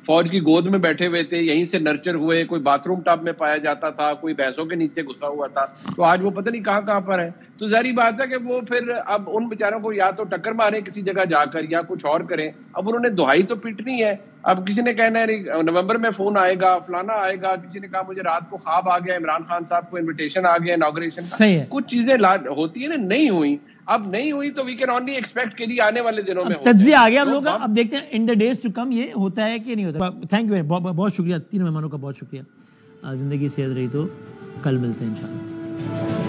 فوج کی گود میں بیٹھے ہوئے تھے, یہیں سے نرچر ہوئے, کوئی باتھ روم ٹب میں پایا جاتا تھا, کوئی بھینسوں کے نیچے گھسا ہوا تھا, تو آج وہ پتہ نہیں کہاں پر ہے. تو ظاہری بات ہے کہ وہ پھر اب ان بیچاروں کو یا تو ٹکر مارے کسی جگہ جا کر یا کچھ اور کریں. اب انہوں نے دہائی تو پیٹنی ہے. اب کسی نے کہنا ہے نومبر میں فون آئے گا, فلانا آئے گا. کسی نے کہا مجھے رات کو خواب آ گیا, عمران خان صاحب کو انویٹیشن آ گیا انوگریشن کا. کچھ چیزیں ہوتی ہیں نا, نہیں ہوئی. اب نہیں ہوئی تو وی کین اونلی ایکسپیکٹ کہ آنے والے دنوں میں تجزیہ آ گیا ہم لوگ کا. اب دیکھتے ہیں ان دا ڈیز ٹو کم یہ ہوتا ہے کہ نہیں ہوتا. تھینک یو, بہت شکریہ تینوں مہمانوں کا, بہت شکریہ. زندگی صحت رہی تو کل ملتے ہیں انشاءاللہ.